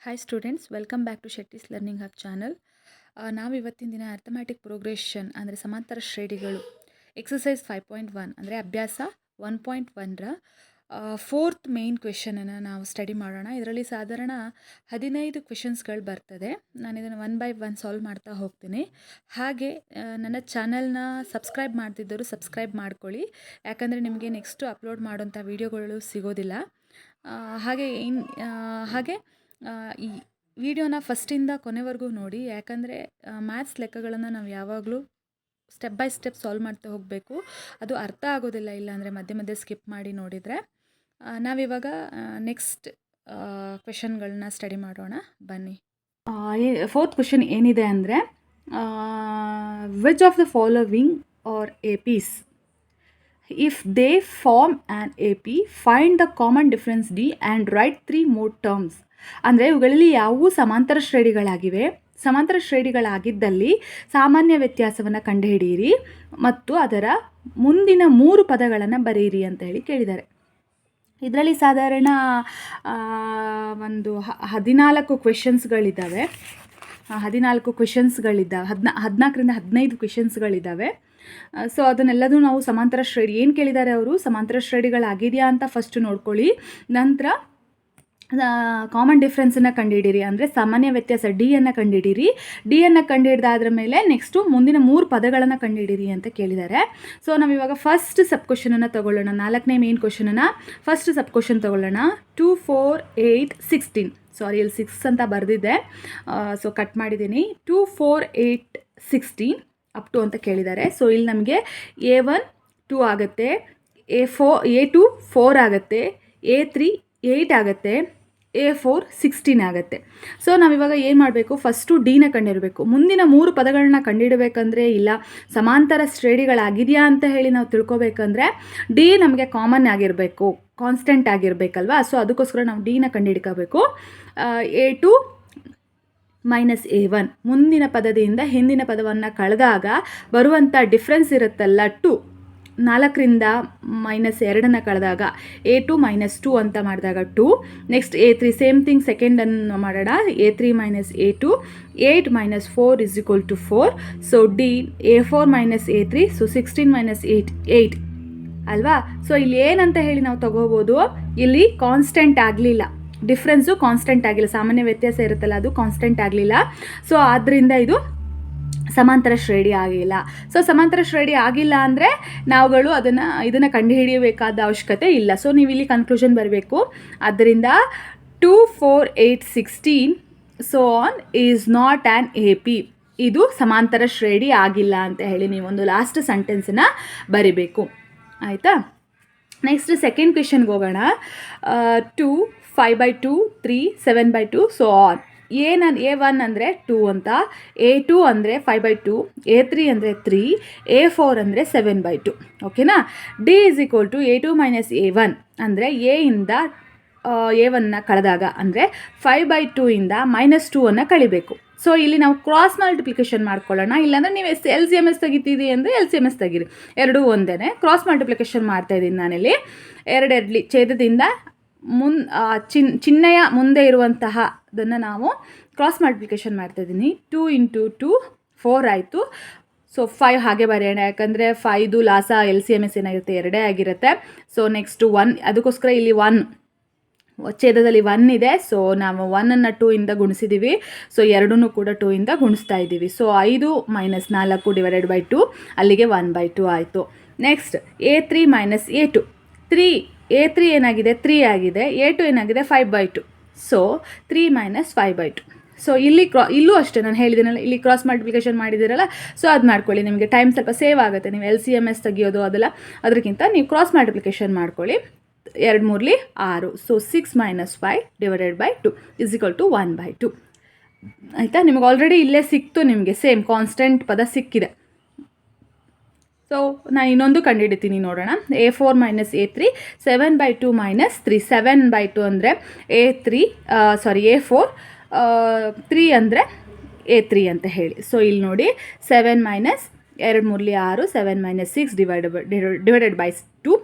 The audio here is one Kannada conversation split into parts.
Hi students, welcome back to Shetty's learning hub channel. ನಾವು ಇವತ್ತಿನ ದಿನ ಅರ್ಥಮ್ಯಾಟಿಕ್ ಪ್ರೋಗ್ರೆಷನ್ ಅಂದರೆ ಸಮಾಂತರ ಶ್ರೇಣಿಗಳು ಎಕ್ಸಸೈಸ್ 5.1 ಅಂದರೆ ಅಭ್ಯಾಸ 1.1ರ ಫೋರ್ತ್ ಮೇನ್ ಕ್ವೆಶನನ್ನು ನಾವು ಸ್ಟಡಿ ಮಾಡೋಣ. ಇದರಲ್ಲಿ ಸಾಧಾರಣ 15 ಕ್ವೆಶನ್ಸ್ಗಳು ಬರ್ತದೆ. ನಾನು ಇದನ್ನು ಒನ್ ಬೈ ಒನ್ ಸಾಲ್ವ್ ಮಾಡ್ತಾ ಹೋಗ್ತೀನಿ. ಹಾಗೆ ನನ್ನ ಚಾನಲ್ನ ಸಬ್ಸ್ಕ್ರೈಬ್ ಮಾಡ್ತಿದ್ದರು ಸಬ್ಸ್ಕ್ರೈಬ್ ಮಾಡ್ಕೊಳ್ಳಿ, ಯಾಕಂದರೆ ನಿಮಗೆ ನೆಕ್ಸ್ಟು ಅಪ್ಲೋಡ್ ಮಾಡೋಂಥ ವೀಡಿಯೋಗಳು ಸಿಗೋದಿಲ್ಲ. ಹಾಗೆ ಈ ವಿಡಿಯೋನ ಫಸ್ಟಿಂದ ಕೊನೆವರೆಗೂ ನೋಡಿ, ಯಾಕಂದರೆ ಮ್ಯಾಥ್ಸ್ ಲೆಕ್ಕಗಳನ್ನು ನಾವು ಯಾವಾಗಲೂ ಸ್ಟೆಪ್ ಬೈ ಸ್ಟೆಪ್ ಸಾಲ್ವ್ ಮಾಡ್ತಾ ಹೋಗಬೇಕು. ಅದು ಅರ್ಥ ಆಗೋದಿಲ್ಲ ಇಲ್ಲ ಅಂದರೆ ಮಧ್ಯೆ ಮಧ್ಯೆ ಸ್ಕಿಪ್ ಮಾಡಿ ನೋಡಿದರೆ. ನಾವಿವಾಗ ನೆಕ್ಸ್ಟ್ ಕ್ವೆಶನ್ಗಳನ್ನ ಸ್ಟಡಿ ಮಾಡೋಣ, ಬನ್ನಿ. ಫೋರ್ತ್ ಕ್ವೆಶನ್ ಏನಿದೆ ಅಂದರೆ, which of the following are A Ps if they form an AP, find the common difference D and write 3 more terms. ಅಂದರೆ ಇವುಗಳಲ್ಲಿ ಯಾವುವು ಸಮಾಂತರ ಶ್ರೇಣಿಗಳಾಗಿವೆ, ಸಮಾಂತರ ಶ್ರೇಣಿಗಳಾಗಿದ್ದಲ್ಲಿ ಸಾಮಾನ್ಯ ವ್ಯತ್ಯಾಸವನ್ನು ಕಂಡುಹಿಡಿಯಿರಿ ಮತ್ತು ಅದರ ಮುಂದಿನ 3 ಪದಗಳನ್ನು ಬರೆಯಿರಿ ಅಂತ ಹೇಳಿ ಕೇಳಿದ್ದಾರೆ. ಇದರಲ್ಲಿ ಸಾಧಾರಣ ಒಂದು 14 ಕ್ವೆಶನ್ಸ್ಗಳಿದ್ದಾವೆ. 14 ಕ್ವೆಶನ್ಸ್ಗಳಿದ್ದಾವೆ, 14ರಿಂದ 15 ಕ್ವೆಶನ್ಸ್ಗಳಿದ್ದಾವೆ. ಸೊ ಅದನ್ನೆಲ್ಲದೂ ನಾವು ಸಮಾಂತರ ಶ್ರೇಣಿ ಏನು ಕೇಳಿದ್ದಾರೆ ಅವರು, ಸಮಾಂತರ ಶ್ರೇಣಿಗಳಾಗಿದೆಯಾ ಅಂತ ಫಸ್ಟ್ ನೋಡ್ಕೊಳ್ಳಿ. ನಂತರ ಕಾಮನ್ ಡಿಫ್ರೆನ್ಸನ್ನು ಕಂಡುಹಿಡೀರಿ, ಅಂದರೆ ಸಾಮಾನ್ಯ ವ್ಯತ್ಯಾಸ ಡಿಯನ್ನು ಕಂಡುಹಿಡೀರಿ. ಡಿಯನ್ನು ಕಂಡುಹಿಡ್ದಾದ್ರ ಮೇಲೆ ನೆಕ್ಸ್ಟು ಮುಂದಿನ 3 ಪದಗಳನ್ನು ಕಂಡುಹಿಡೀರಿ ಅಂತ ಕೇಳಿದ್ದಾರೆ. ಸೊ ನಾವಿವಾಗ ಫಸ್ಟ್ ಸಬ್ ಕ್ವೆಶನನ್ನು ತಗೊಳ್ಳೋಣ. 4ನೇ ಮೇನ್ ಕ್ವೆಶನನ್ನು ಫಸ್ಟ್ ಸಬ್ ಕ್ವೆಶನ್ ತಗೊಳ್ಳೋಣ. 2, 4, 8, 16. ಸಾರಿ, ಇಲ್ಲಿ 6 ಅಂತ ಬರೆದಿದ್ದೆ, ಸೊ ಕಟ್ ಮಾಡಿದ್ದೀನಿ. 2, 4, 8, 16 ಅಪ್ ಟು ಅಂತ ಕೇಳಿದ್ದಾರೆ. ಸೊ ಇಲ್ಲಿ ನಮಗೆ A1 2 ಆಗುತ್ತೆ, A2 4 ಆಗುತ್ತೆ, A3 8 ಆಗುತ್ತೆ, A4 16 ಆಗುತ್ತೆ. ಸೊ ನಾವಿವಾಗ ಏನು ಮಾಡಬೇಕು, ಫಸ್ಟು ಡಿನ ಕಂಡಿಡಬೇಕು. ಮುಂದಿನ 3 ಪದಗಳನ್ನ ಕಂಡುಹಿಡಬೇಕಂದ್ರೆ, ಇಲ್ಲ ಸಮಾಂತರ ಶ್ರೇಣಿಗಳಾಗಿದೆಯಾ ಅಂತ ಹೇಳಿ ನಾವು ತಿಳ್ಕೊಬೇಕಂದ್ರೆ ಡಿ ನಮಗೆ ಕಾಮನ್ ಆಗಿರಬೇಕು, ಕಾನ್ಸ್ಟೆಂಟ್ ಆಗಿರಬೇಕಲ್ವಾ. ಸೊ ಅದಕ್ಕೋಸ್ಕರ ನಾವು ಡಿನ ಕಂಡುಹಿಡ್ಕೋಬೇಕು. A2 ಮೈನಸ್ A1, ಮುಂದಿನ ಪದದಿಂದ ಹಿಂದಿನ ಪದವನ್ನು ಕಳೆದಾಗ ಬರುವಂಥ ಡಿಫ್ರೆನ್ಸ್ ಇರುತ್ತಲ್ಲ 2, 4ರಿಂದ -2 ಕಳೆದಾಗ A2 -2 ಅಂತ ಮಾಡಿದಾಗ 2. ನೆಕ್ಸ್ಟ್ A3 ಸೇಮ್ ಥಿಂಗ್, ಸೆಕೆಂಡನ್ನು ಮಾಡೋಣ. A3 - A2, 8 - 4 = 4. So D A4 - A3, so 16 - 8 8 ಅಲ್ವಾ. ಸೊ ಇಲ್ಲಿ ಏನಂತ ಹೇಳಿ ನಾವು ತಗೋಬೋದು, ಇಲ್ಲಿ ಕಾನ್ಸ್ಟೆಂಟ್ ಆಗಲಿಲ್ಲ, ಡಿಫ್ರೆನ್ಸು ಕಾನ್ಸ್ಟೆಂಟ್ ಆಗಿಲ್ಲ, ಸಾಮಾನ್ಯ ವ್ಯತ್ಯಾಸ ಇರುತ್ತಲ್ಲ ಅದು ಕಾನ್ಸ್ಟೆಂಟ್ ಆಗಲಿಲ್ಲ. ಸೊ ಆದ್ದರಿಂದ ಇದು ಸಮಾಂತರ ಶ್ರೇಣಿ ಆಗಿಲ್ಲ. ಸೊ ಸಮಾಂತರ ಶ್ರೇಣಿ ಆಗಿಲ್ಲ ಅಂದರೆ ನಾವುಗಳು ಇದನ್ನು ಕಂಡುಹಿಡಿಯಬೇಕಾದ ಅವಶ್ಯಕತೆ ಇಲ್ಲ. ಸೊ ನೀವು ಇಲ್ಲಿ ಕನ್ಕ್ಲೂಷನ್ ಬರಬೇಕು. ಆದ್ದರಿಂದ 2, 4, 8, 16 so on is not an AP. ಇದು ಸಮಾಂತರ ಶ್ರೇಣಿ ಆಗಿಲ್ಲ ಅಂತ ಹೇಳಿ ನೀವೊಂದು ಲಾಸ್ಟ್ ಸೆಂಟೆನ್ಸನ್ನು ಬರಿಬೇಕು, ಆಯಿತಾ. ನೆಕ್ಸ್ಟ್ ಸೆಕೆಂಡ್ ಕ್ವೆಶನ್ಗೆ ಹೋಗೋಣ. 2, 5/2, 3, 7/2 ಸೊ ಆನ್. A1 ಅಂದರೆ 2 ಅಂತ, A2 ಅಂದರೆ 5/2, A3 ಅಂದರೆ 3, A4 ಅಂದರೆ 7/2. ಓಕೆನಾ. D = A2 - A1 ಅಂದರೆ ಎಯಿಂದ A1ನ ಕಳೆದಾಗ, ಅಂದರೆ 5/2 ಇಂದ -2 ಕಳಿಬೇಕು. ಸೊ ಇಲ್ಲಿ ನಾವು ಕ್ರಾಸ್ ಮಲ್ಟಿಪ್ಲಿಕೇಶನ್ ಮಾಡ್ಕೊಳ್ಳೋಣ. ಇಲ್ಲಾಂದರೆ ನೀವು LCMS ತೆಗಿತೀರಿ ಅಂದರೆ LCMS ತೆಗೀರಿ, ಎರಡೂ ಒಂದೇ. ಕ್ರಾಸ್ ಮಲ್ಟಿಪ್ಲಿಕೇಶನ್ ಮಾಡ್ತಾಯಿದ್ದೀನಿ ನಾನಿಲ್ಲಿ. ಎರಡೆರಡ್ಲಿ ಛೇದದಿಂದ ಚಿಹ್ನೆಯ ಮುಂದೆ ಇರುವಂತಹ ಅದನ್ನು ನಾವು ಕ್ರಾಸ್ ಮಲ್ಟಿಪ್ಲಿಕೇಶನ್ ಮಾಡ್ತಾಯಿದ್ದೀನಿ. 2 × 2 4 ಆಯಿತು. ಸೊ 5 ಹಾಗೆ ಬರೆಯೋಣ, ಯಾಕಂದರೆ 5 ಲಾಸ LCMS ಏನಾಗಿರುತ್ತೆ, 2 ಆಗಿರುತ್ತೆ. ಸೊ ನೆಕ್ಸ್ಟು 1, ಅದಕ್ಕೋಸ್ಕರ ಇಲ್ಲಿ 1 ಛೇದದಲ್ಲಿ 1 ಇದೆ. ಸೊ ನಾವು 1ಅನ್ನು 2 ಇಂದ ಗುಣಿಸಿದ್ದೀವಿ. ಸೊ 2 ಕೂಡ 2 ಇಂದ ಗುಣಿಸ್ತಾ ಇದ್ದೀವಿ. ಸೊ 5 - 4 / 2 ಅಲ್ಲಿಗೆ 1/2 ಆಯಿತು. ನೆಕ್ಸ್ಟ್ A3 - A2, A3 ಏನಾಗಿದೆ 3 ಆಗಿದೆ, A2 ಏನಾಗಿದೆ 5/2. ಸೊ 3 - 5/2. ಸೊ ಇಲ್ಲೂ ಅಷ್ಟೇ ನಾನು ಹೇಳಿದ್ದೀನಲ್ಲ, ಇಲ್ಲಿ ಕ್ರಾಸ್ ಮಲ್ಟಿಪ್ಲಿಕೇಶನ್ ಮಾಡಿದ್ದೀರಲ್ಲ, ಸೊ ಅದು ಮಾಡ್ಕೊಳ್ಳಿ, ನಿಮಗೆ ಟೈಮ್ ಸ್ವಲ್ಪ ಸೇವ್ ಆಗುತ್ತೆ. ನೀವು LCMS ತೆಗಿಯೋದು ಅದಕ್ಕಿಂತ ನೀವು ಕ್ರಾಸ್ ಮಲ್ಟಿಪ್ಲಿಕೇಶನ್ ಮಾಡ್ಕೊಳ್ಳಿ. 2 3 6. ಸೊ 6 - 5 / 2 = 1/2. ಆಯಿತಾ. ನಿಮಗೆ ಆಲ್ರೆಡಿ ಇಲ್ಲೇ ಸಿಕ್ತು, ನಿಮಗೆ ಸೇಮ್ ಕಾನ್ಸ್ಟೆಂಟ್ ಪದ ಸಿಕ್ಕಿದೆ. ಸೊ ನಾನು ಇನ್ನೊಂದು ಕಂಡುಹಿಡಿತೀನಿ, ನೋಡೋಣ. A4 - A3 7/2 - 3. 7/2 ಅಂದರೆ A4, 3 ಅಂದರೆ A3 ಅಂತ ಹೇಳಿ. ಸೊ ಇಲ್ಲಿ ನೋಡಿ, 7 - 2 3 6, 7 - 6 / 2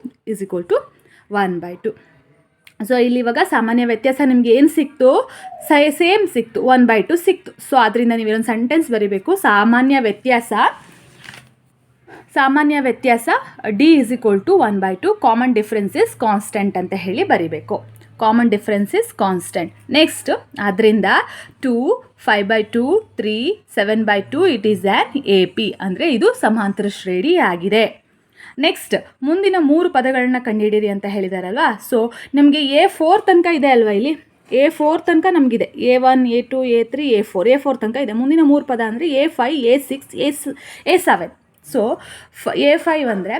= 1/2. ಸೊ ಇಲ್ಲಿ ಇವಾಗ ಸಾಮಾನ್ಯ ವ್ಯತ್ಯಾಸ ನಿಮಗೆ ಏನು ಸಿಕ್ತು, ಸೇಮ್ ಸಿಕ್ತು, 1/2 ಸಿಕ್ತು. ಸೊ ಅದರಿಂದ ನೀವು ಒಂದು ಸೆಂಟೆನ್ಸ್ ಬರೀಬೇಕು. ಸಾಮಾನ್ಯ ವ್ಯತ್ಯಾಸ D is equal to 1/2, common difference is constant ಅಂತ ಹೇಳಿ ಬರೀಬೇಕು. Common difference is constant. Next ಅದರಿಂದ 2, 5/2, 3, 7/2 it is an A P, ಅಂದರೆ ಇದು ಸಮಾಂತರ ಶ್ರೇಣಿ ಆಗಿದೆ. ನೆಕ್ಸ್ಟ್ ಮುಂದಿನ 3 ಪದಗಳನ್ನ ಕಂಡುಹಿಡಿಯಿರಿ ಅಂತ ಹೇಳಿದಾರಲ್ವಾ. ಸೊ ನಿಮಗೆ A4 ತನಕ ಇದೆ ಅಲ್ವಾ, ಇಲ್ಲಿ A4 ತನಕ ನಮಗಿದೆ, A1, A2, A3, A4 ತನಕ ಇದೆ. ಮುಂದಿನ 3 ಪದ ಅಂದರೆ A5, A6, A7. So A5 ಅಂದರೆ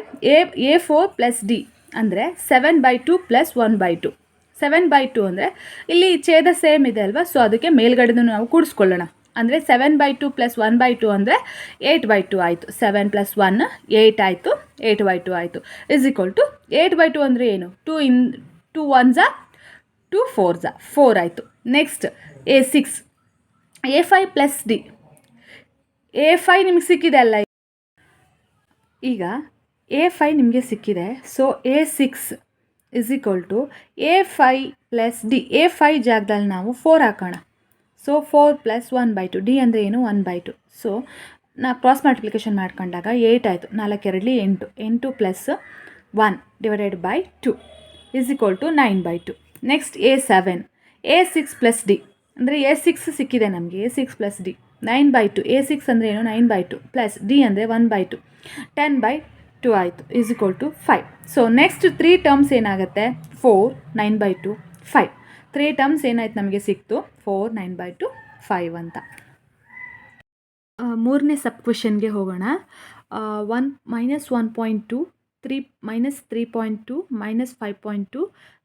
A4 ಪ್ಲಸ್ ಡಿ ಅಂದರೆ 7/2 ಪ್ಲಸ್ 1/2. 7/2 ಅಂದರೆ ಇಲ್ಲಿ ಛೇದ ಸೇಮ್ ಇದೆ ಅಲ್ವಾ, ಸೊ ಅದಕ್ಕೆ ಮೇಲ್ಗಡೆದು ನಾವು ಕೂಡಿಸ್ಕೊಳ್ಳೋಣ. ಅಂದರೆ 7/2 ಪ್ಲಸ್ 1/2 ಅಂದರೆ 8/2 ಆಯಿತು. 7 + 1 8 ಆಯಿತು, 8/2 ಆಯಿತು. ಇಸ್ ಈಕ್ವಲ್ ಟು 8/2 ಅಂದರೆ ಏನು, 2 1s 2 4s 4 ಆಯಿತು. Next A6, A5 plus D. A5 ನಿಮಗೆ ಸಿಕ್ಕಿದೆ ಅಲ್ಲ, ಈಗ A5 ನಿಮಗೆ ಸಿಕ್ಕಿದೆ. So A6 is equal to A5 plus D. A5 ಜಾಗದಲ್ಲಿ ನಾವು 4 ಹಾಕೋಣ. ಸೊ 4 + 1/2, ಡಿ ಅಂದರೆ ಏನು, 1/2. ಸೊ ನಾ ಕ್ರಾಸ್ ಮಲ್ಟಿಪ್ಲಿಕೇಶನ್ ಮಾಡ್ಕೊಂಡಾಗ 8 ಆಯಿತು, 4 2 8, 8 + 1 / 2 is equal to 9/2. Next A6 plus D ಅಂದರೆ A6 ಸಿಕ್ಕಿದೆ ನಮಗೆ, A6 ಪ್ಲಸ್ ಡಿ 9/2. A6 ಅಂದರೆ ಏನು, 9/2 ಪ್ಲಸ್ ಡಿ ಅಂದರೆ 1/2, 10/2 ಆಯಿತು, is equal to 5. So next 3 terms ಏನಾಗುತ್ತೆ, 4, 9/2, 5. 3 ಟರ್ಮ್ಸ್ ಏನಾಯ್ತು ನಮಗೆ ಸಿಕ್ತು, 4, 9/2, 5 ಅಂತ. ಮೂರನೇ ಸಬ್ ಕ್ವೆಶನ್ಗೆ ಹೋಗೋಣ. -1.2, 3 -3.2, -5.2,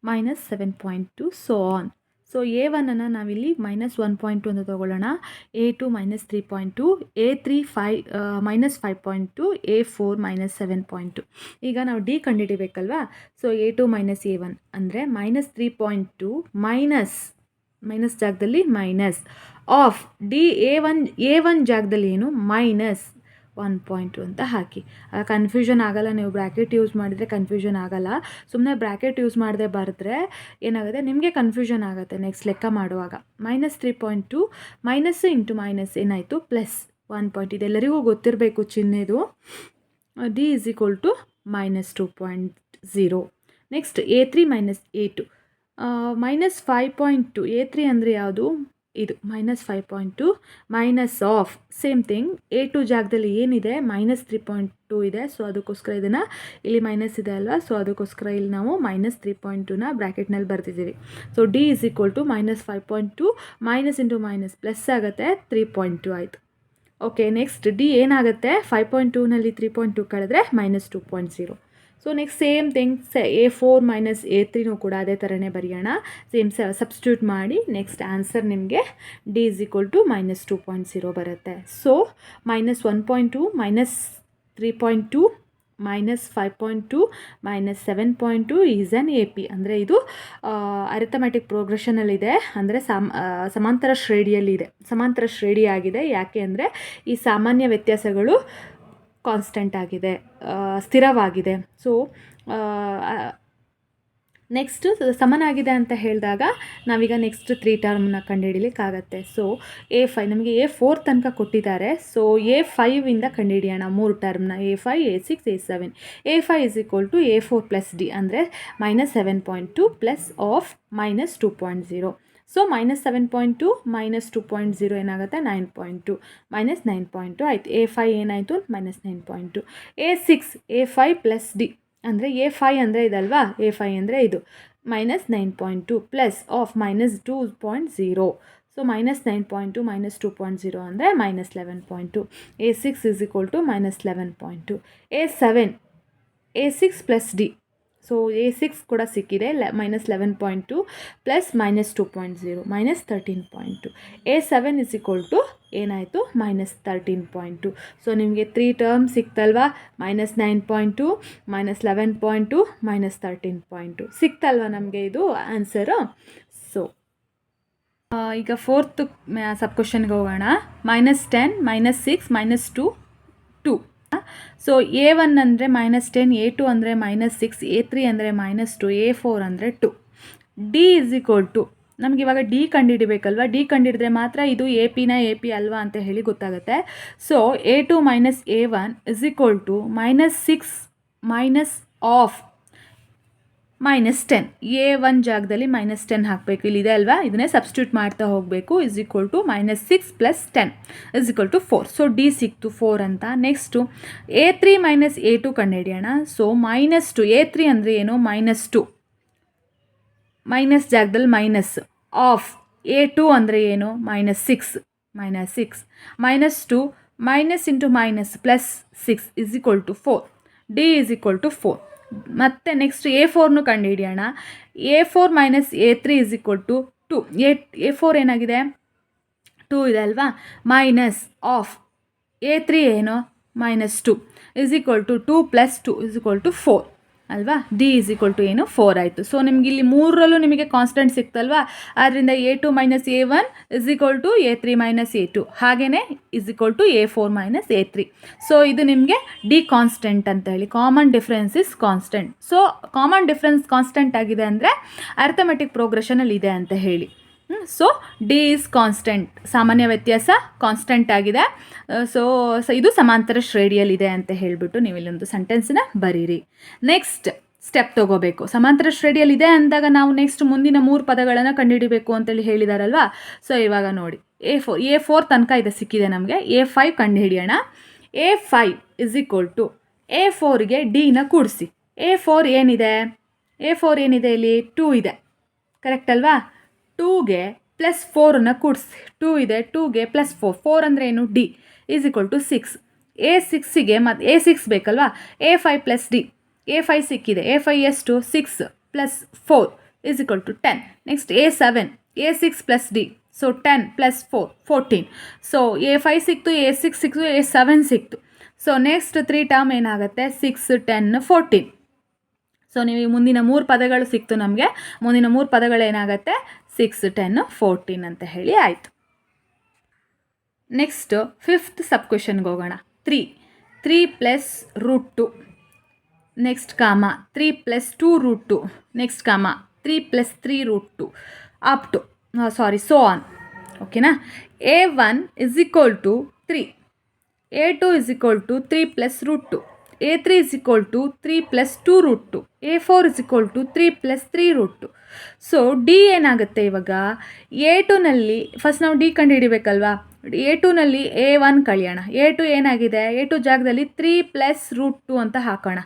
-7.2 ಸೋ ಆನ್. ಸೊ A1 ನಾವಿಲ್ಲಿ -1.2 ಅಂತ ತೊಗೊಳ್ಳೋಣ, A2 -3.2, A3 -5.2, A4 -7.2. ಈಗ ನಾವು ಡಿ ಕಂಡುಹಿಡಿಬೇಕಲ್ವಾ. ಸೊ A2 - A1 ಅಂದರೆ -3.2 ಮೈನಸ್ ಜಾಗದಲ್ಲಿ ಮೈನಸ್ ಆಫ್ ಡಿ A1 ಜಾಗದಲ್ಲಿ ಏನು -1.2 ಅಂತ ಹಾಕಿ. ಕನ್ಫ್ಯೂಷನ್ ಆಗಲ್ಲ, ನೀವು ಬ್ರ್ಯಾಕೆಟ್ ಯೂಸ್ ಮಾಡಿದರೆ ಕನ್ಫ್ಯೂಷನ್ ಆಗಲ್ಲ. ಸುಮ್ಮನೆ ಬ್ರ್ಯಾಕೆಟ್ ಯೂಸ್ ಮಾಡದೆ ಬರೆದ್ರೆ ಏನಾಗುತ್ತೆ, ನಿಮಗೆ ಕನ್ಫ್ಯೂಷನ್ ಆಗುತ್ತೆ ನೆಕ್ಸ್ಟ್ ಲೆಕ್ಕ ಮಾಡುವಾಗ. -3.2 ಮೈನಸ್ ಇಂಟು ಮೈನಸ್ ಏನಾಯಿತು, +1. ಇದೆಲ್ಲರಿಗೂ ಗೊತ್ತಿರಬೇಕು ಚಿಹ್ನೆದು. D is equal to -2.0. Next A3 - A2 -5.2. A3 ಅಂದರೆ ಯಾವುದು, ಇದು -5.2 minus of same thing A2 ಜಾಗದಲ್ಲಿ ಏನಿದೆ -3.2 ಇದೆ. ಸೊ ಅದಕ್ಕೋಸ್ಕರ ಇದನ್ನು ಇಲ್ಲಿ ಮೈನಸ್ ಇದೆ ಅಲ್ವಾ, ಸೊ ಅದಕ್ಕೋಸ್ಕರ ಇಲ್ಲಿ ನಾವು -3.2ನ ಬ್ರ್ಯಾಕೆಟ್ನಲ್ಲಿ ಬರ್ತಿದ್ದೀವಿ. So D is equal to -5.2 minus into minus plus ಆಗುತ್ತೆ, 3.2 ಆಯಿತು. ಓಕೆ, ನೆಕ್ಸ್ಟ್ ಡಿ ಏನಾಗುತ್ತೆ, 5.2ನಲ್ಲಿ 3.2 ಕಳೆದ್ರೆ -2.0. So next same thing A4 - A3 ಕೂಡ ಅದೇ ಥರನೇ ಬರೆಯೋಣ. ಸೇಮ್ ಸಬ್ಸ್ಟಿಟ್ಯೂಟ್ ಮಾಡಿ ನೆಕ್ಸ್ಟ್ ಆನ್ಸರ್ ನಿಮಗೆ ಡಿ ಈಸ್ ಈಕ್ವಲ್ ಟು -2.0 ಬರುತ್ತೆ. So -1.2, -3.2, -5.2, -7.2 is on A P. ಅಂದರೆ ಇದು ಅರಿಥಮೆಟಿಕ್ ಪ್ರೋಗ್ರೆಷನಲ್ಲಿದೆ, ಅಂದರೆ ಸಮಾಂತರ ಶ್ರೇಣಿಯಲ್ಲಿದೆ, ಸಮಾಂತರ ಶ್ರೇಣಿಯಾಗಿದೆ. ಯಾಕೆ ಅಂದರೆ ಈ ಸಾಮಾನ್ಯ ವ್ಯತ್ಯಾಸಗಳು ಕಾನ್ಸ್ಟೆಂಟ್ ಆಗಿದೆ, ಸ್ಥಿರವಾಗಿದೆ. ಸೊ ನೆಕ್ಸ್ಟ್ ಸಮನಾಗಿದೆ ಅಂತ ಹೇಳಿದಾಗ ನಾವೀಗ ನೆಕ್ಸ್ಟ್ 3 ಟರ್ಮ್ನ ಕಂಡುಹಿಡಿಲಿಕ್ಕಾಗತ್ತೆ. ಸೊ A5 ನಮಗೆ A4 ತನಕ ಕೊಟ್ಟಿದ್ದಾರೆ. ಸೊ A5ಇಂದ ಕಂಡುಹಿಡಿಯೋಣ 3 ಟರ್ಮ್ನ, A5, A6, A7. A5 is equal to A4 plus D ಅಂದರೆ -7.2 ಪ್ಲಸ್ ಆಫ್ -2.0. ಸೊ -7.2 -2.0 ಏನಾಗುತ್ತೆ, 9.2 -9.2 ಆಯಿತು. A5 ಏನಾಯಿತು, -9.2. A5 ಪ್ಲಸ್ ಡಿ ಅಂದರೆ A5 ಅಂದರೆ ಇದಲ್ವಾ, A5 ಅಂದರೆ ಇದು -9.2 ಪ್ಲಸ್ ಆಫ್ -2.0. ಸೊ -9.2 -2.0 ಅಂದರೆ -11.2. A6 is equal to -11.2. A6 plus D. So A6 ಕೂಡ ಸಿಕ್ಕಿದೆ, -11.2 plus -2.0 -13.2. A7 is equal to ಏನಾಯಿತು, -13.2. ಸೊ ನಿಮಗೆ 3 ಟರ್ಮ್ ಸಿಕ್ತಲ್ವಾ, -9.2, -11.2, -13.2 ಸಿಕ್ತಲ್ವ ನಮಗೆ ಇದು ಆನ್ಸರು. ಸೊ ಈಗ 4th ಸಬ್ ಕ್ವೆಶನ್ಗೆ ಹೋಗೋಣ. -10, -6, -2, 2. ಸೊ A1 ಅಂದರೆ -10, A2 ಅಂದರೆ -6, A3 ಅಂದರೆ -2, A4 ಅಂದರೆ 2. ಡಿ ಇಸ್ ಈಕ್ವಲ್ ಟು ನಮ್ಗೆ ಇವಾಗ ಡಿ ಕಂಡುಹಿಡಿಬೇಕಲ್ವ, ಡಿ ಕಂಡುಹಿಡಿದ್ರೆ ಮಾತ್ರ ಇದು ಎ ಪಿ ಅಲ್ವಾ ಅಂತ ಹೇಳಿ ಗೊತ್ತಾಗುತ್ತೆ. So A2 minus A1 is equal to -6 minus of -10. A1 ಜಾಗದಲ್ಲಿ -10 ಹಾಕಬೇಕು, ಇಲ್ಲಿದೆ ಅಲ್ವಾ, ಇದನ್ನೇ ಸಬ್ಸ್ಟಿಟ್ಯೂಟ್ ಮಾಡ್ತಾ ಹೋಗಬೇಕು. Is equal to -6 + 10 is equal to 4. So D ಸಿಕ್ತು 4 ಅಂತ. ನೆಕ್ಸ್ಟು A3 ಮೈನಸ್ A2 ಕಂಡುಹಿಡಿಯೋಣ. ಸೊ -2 A3 ಅಂದರೆ ಏನು, -2 ಮೈನಸ್ ಜಾಗದಲ್ಲಿ ಮೈನಸ್ ಆಫ್ A2 ಅಂದರೆ ಏನು, -6 -2 minus into minus +6 is equal to 4. D is equal to 4. ಮತ್ತು ನೆಕ್ಸ್ಟ್ A4ನು ಕಂಡುಹಿಡಿಯೋಣ. A4 minus A3 is equal to 2. A4 ಏನಾಗಿದೆ, 2 ಇದೆ ಅಲ್ವಾ, ಮೈನಸ್ ಆಫ್ A3 ಏನು, -2 is equal to 2 + 2 is equal to 4 ಅಲ್ವಾ. ಡಿ ಇಸ್ ಈಕ್ವಲ್ ಟು ಏನು, 4 ಆಯಿತು. ಸೊ ನಿಮ್ಗೆ ಇಲ್ಲಿ ಮೂರರಲ್ಲೂ ನಿಮಗೆ ಕಾನ್ಸ್ಟೆಂಟ್ ಸಿಕ್ತಲ್ವಾ, ಆದ್ದರಿಂದ A2 minus A1 is equal to A3 minus A2, ಹಾಗೆಯೇ is equal to A4 minus A3. So ಇದು ನಿಮಗೆ ಡಿ ಕಾನ್ಸ್ಟೆಂಟ್ ಅಂತ ಹೇಳಿ, common difference is constant. So common difference constant ಆಗಿದೆ ಅಂದರೆ ಅರ್ಥಮೆಟಿಕ್ ಪ್ರೋಗ್ರೆಷನಲ್ಲಿ ಇದೆ ಅಂತ ಹೇಳಿ. ಸೊ ಡಿ ಈಸ್ ಕಾನ್ಸ್ಟೆಂಟ್, ಸಾಮಾನ್ಯ ವ್ಯತ್ಯಾಸ ಕಾನ್ಸ್ಟೆಂಟ್ ಆಗಿದೆ. ಸೊ ಇದು ಸಮಾಂತರ ಶ್ರೇಣಿಯಲ್ಲಿದೆ ಅಂತ ಹೇಳಿಬಿಟ್ಟು ನೀವು ಇಲ್ಲೊಂದು ಸೆಂಟೆನ್ಸ್ನ ಬರೀರಿ. ನೆಕ್ಸ್ಟ್ ಸ್ಟೆಪ್ ತೊಗೋಬೇಕು. ಸಮಾಂತರ ಶ್ರೇಣಿಯಲ್ಲಿದೆ ಅಂದಾಗ ನಾವು ನೆಕ್ಸ್ಟ್ ಮುಂದಿನ 3 ಪದಗಳನ್ನು ಕಂಡುಹಿಡಿಬೇಕು ಅಂತೇಳಿ ಹೇಳಿದಾರಲ್ವಾ. ಸೊ ಇವಾಗ ನೋಡಿ, A4 ತನಕ ಇದೆ ಸಿಕ್ಕಿದೆ ನಮಗೆ. A5 ಕಂಡುಹಿಡಿಯೋಣ. A5 ಇಸ್ ಈಕ್ವಲ್ ಟು A4ಗೆ ಡಿನ ಕೂಡಿಸಿ. A4 ಏನಿದೆ ಇಲ್ಲಿ 2 ಇದೆ, ಕರೆಕ್ಟ್ ಅಲ್ವಾ. 2ಗೆ +4ನ್ನು ಕೂಡಿಸಿ, 2 ಇದೆ, 2ಗೆ +4, 4 ಅಂದರೆ ಏನು, ಡಿ ಈಸ್ ಈಕ್ವಲ್ ಟು 6. A6ಗೆ ಮತ್ತು A6 ಬೇಕಲ್ವಾ, A5 + ಡಿ. A5 ಸಿಕ್ಕಿದೆ, A5 ಎಷ್ಟು, 6 + 4 is equal to 10. Next A7, A6 + D. So 10 + 4 14. So A5 ಸಿಕ್ತು, A6 ಸಿಕ್ತು, A7 ಸಿಕ್ತು. ಸೊ ನೆಕ್ಸ್ಟ್ 3 ಟರ್ಮ್ ಏನಾಗುತ್ತೆ, 6 10 14. ಸೊ ನೀವು ಮುಂದಿನ 3 ಪದಗಳು ಸಿಕ್ತು ನಮಗೆ. ಮುಂದಿನ 3 ಪದಗಳು ಏನಾಗುತ್ತೆ, 6 10 14 ಅಂತ ಹೇಳಿ ಆಯಿತು. ನೆಕ್ಸ್ಟ್ 5th ಸಬ್ ಕ್ವೆಶನ್ಗೆ ಹೋಗೋಣ. 3 + √2. ನೆಕ್ಸ್ಟ್ ಕಾಮ 3 + 2 √2. ನೆಕ್ಸ್ಟ್ ಕಾಮ 3 + 3 √2 ಅಪ್ ಟು ಸೊ ಆನ್. ಓಕೆನಾ. A1 is equal to 3, A2 is equal to 3 + √2, A3 is equal to 3 + 2 √2, A4 is equal to 3 + 3 √2. So D ಏನಾಗುತ್ತೆ ಇವಾಗ, A2ನಲ್ಲಿ ಫಸ್ಟ್ ನಾವು ಡಿ ಕಂಡು ಹಿಡಿಬೇಕಲ್ವಾ. A2ನಲ್ಲಿ A1 ಕಳಿಯೋಣ. A2 ಏನಾಗಿದೆ, A2 ಜಾಗದಲ್ಲಿ 3 + √2 ಅಂತ ಹಾಕೋಣ.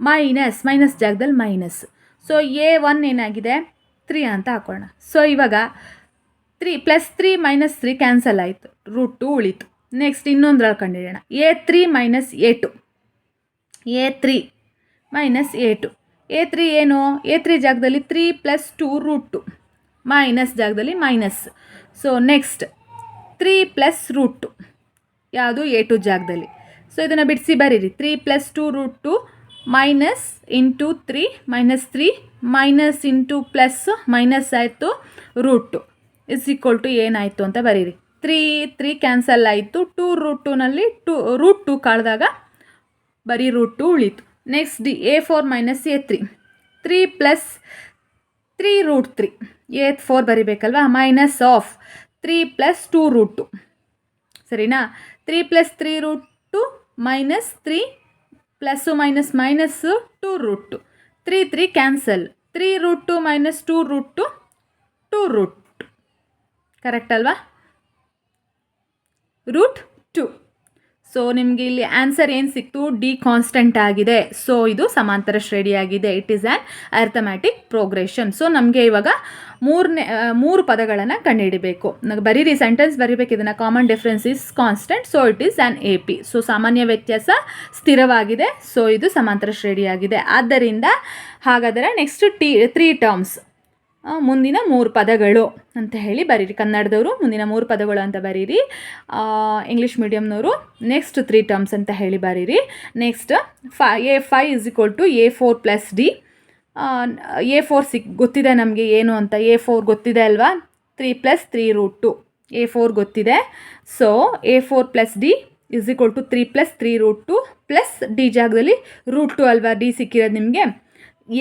ಮೈನಸ್ ಜಾಗದಲ್ಲಿ ಮೈನಸ್. ಸೊ A1 ಏನಾಗಿದೆ, 3 ಅಂತ ಹಾಕೋಣ. ಸೊ ಇವಾಗ 3 + 3 - 3 ಕ್ಯಾನ್ಸಲ್ ಆಯಿತು, √2 ಉಳಿತು. ನೆಕ್ಸ್ಟ್ ಇನ್ನೊಂದ್ರಲ್ಲಿ ಕಂಡುಹಿಡಿಯೋಣ. A3 - A2, A3 - A2. A3 ಏನು, A3 ಜಾಗದಲ್ಲಿ 3 + 2 √2, ಮೈನಸ್ ಜಾಗದಲ್ಲಿ ಮೈನಸ್. ಸೊ ನೆಕ್ಸ್ಟ್ 3 + √2 ಯಾವುದು, A2 ಜಾಗದಲ್ಲಿ. ಸೊ ಇದನ್ನು ಬಿಡಿಸಿ ಬರೀರಿ. 3 + 2 √2 minus into 3 -3 minus into plus minus ಆಯಿತು, √2 ಇಸ್ ಈಕ್ವಲ್ ಟು ಏನಾಯಿತು ಅಂತ ಬರೀರಿ. 3 ಕ್ಯಾನ್ಸಲ್ ಆಯಿತು. 2 √2ನಲ್ಲಿ √2 ಕಳೆದಾಗ ಬರೀ √2 ಉಳಿತು. ನೆಕ್ಸ್ಟ್ A4 - A3, 3 + 3 √3, A4 ಬರಿಬೇಕಲ್ವಾ, ಮೈನಸ್ ಆಫ್ 3 + 2 √2. ಸರಿನಾ. 3 + 3 √2 minus 3 plus minus minus 2 √2, 3 cancel, 3 √2 - 2 √2 2 √2, correct ಅಲ್ವಾ, √2. ಸೊ ನಿಮಗೆ ಇಲ್ಲಿ ಆನ್ಸರ್ ಏನು ಸಿಕ್ತು, ಡಿ ಕಾನ್ಸ್ಟೆಂಟ್ ಆಗಿದೆ. ಸೊ ಇದು ಸಮಾಂತರ ಶ್ರೇಣಿಯಾಗಿದೆ. It is an arithmetic progression. So ನಮಗೆ ಇವಾಗ 3 ಪದಗಳನ್ನು ಕಂಡುಹಿಡಿಬೇಕು. ಬರೀರಿ, ಸೆಂಟೆನ್ಸ್ ಬರೀಬೇಕು ಇದನ್ನು. Common difference is constant, so it is an AP. So ಸಾಮಾನ್ಯ ವ್ಯತ್ಯಾಸ ಸ್ಥಿರವಾಗಿದೆ. ಸೊ ಇದು ಸಮಾಂತರ ಶ್ರೇಣಿಯಾಗಿದೆ. ಆದ್ದರಿಂದ ಹಾಗಾದರೆ ನೆಕ್ಸ್ಟ್ 3 ಟರ್ಮ್ಸ್, ಮುಂದಿನ 3 ಪದಗಳು ಅಂತ ಹೇಳಿ ಬರೀರಿ. ಕನ್ನಡದವರು ಮುಂದಿನ 3 ಪದಗಳು ಅಂತ ಬರೀರಿ. ಇಂಗ್ಲೀಷ್ ಮೀಡಿಯಮ್ನವರು ನೆಕ್ಸ್ಟ್ 3 ಟರ್ಮ್ಸ್ ಅಂತ ಹೇಳಿ ಬರೀರಿ. Next A5 is equal to A4 + D. A4 ಗೊತ್ತಿದೆ ನಮಗೆ ಏನು ಅಂತ. A4 ಗೊತ್ತಿದೆ ಅಲ್ವಾ, 3 + 3 √2. A4 ಗೊತ್ತಿದೆ. So A4 + D is equal to 3 + 3 √2 plus D ಜಾಗದಲ್ಲಿ √2 ಅಲ್ವಾ, D ಸಿಕ್ಕಿರೋದು ನಿಮಗೆ.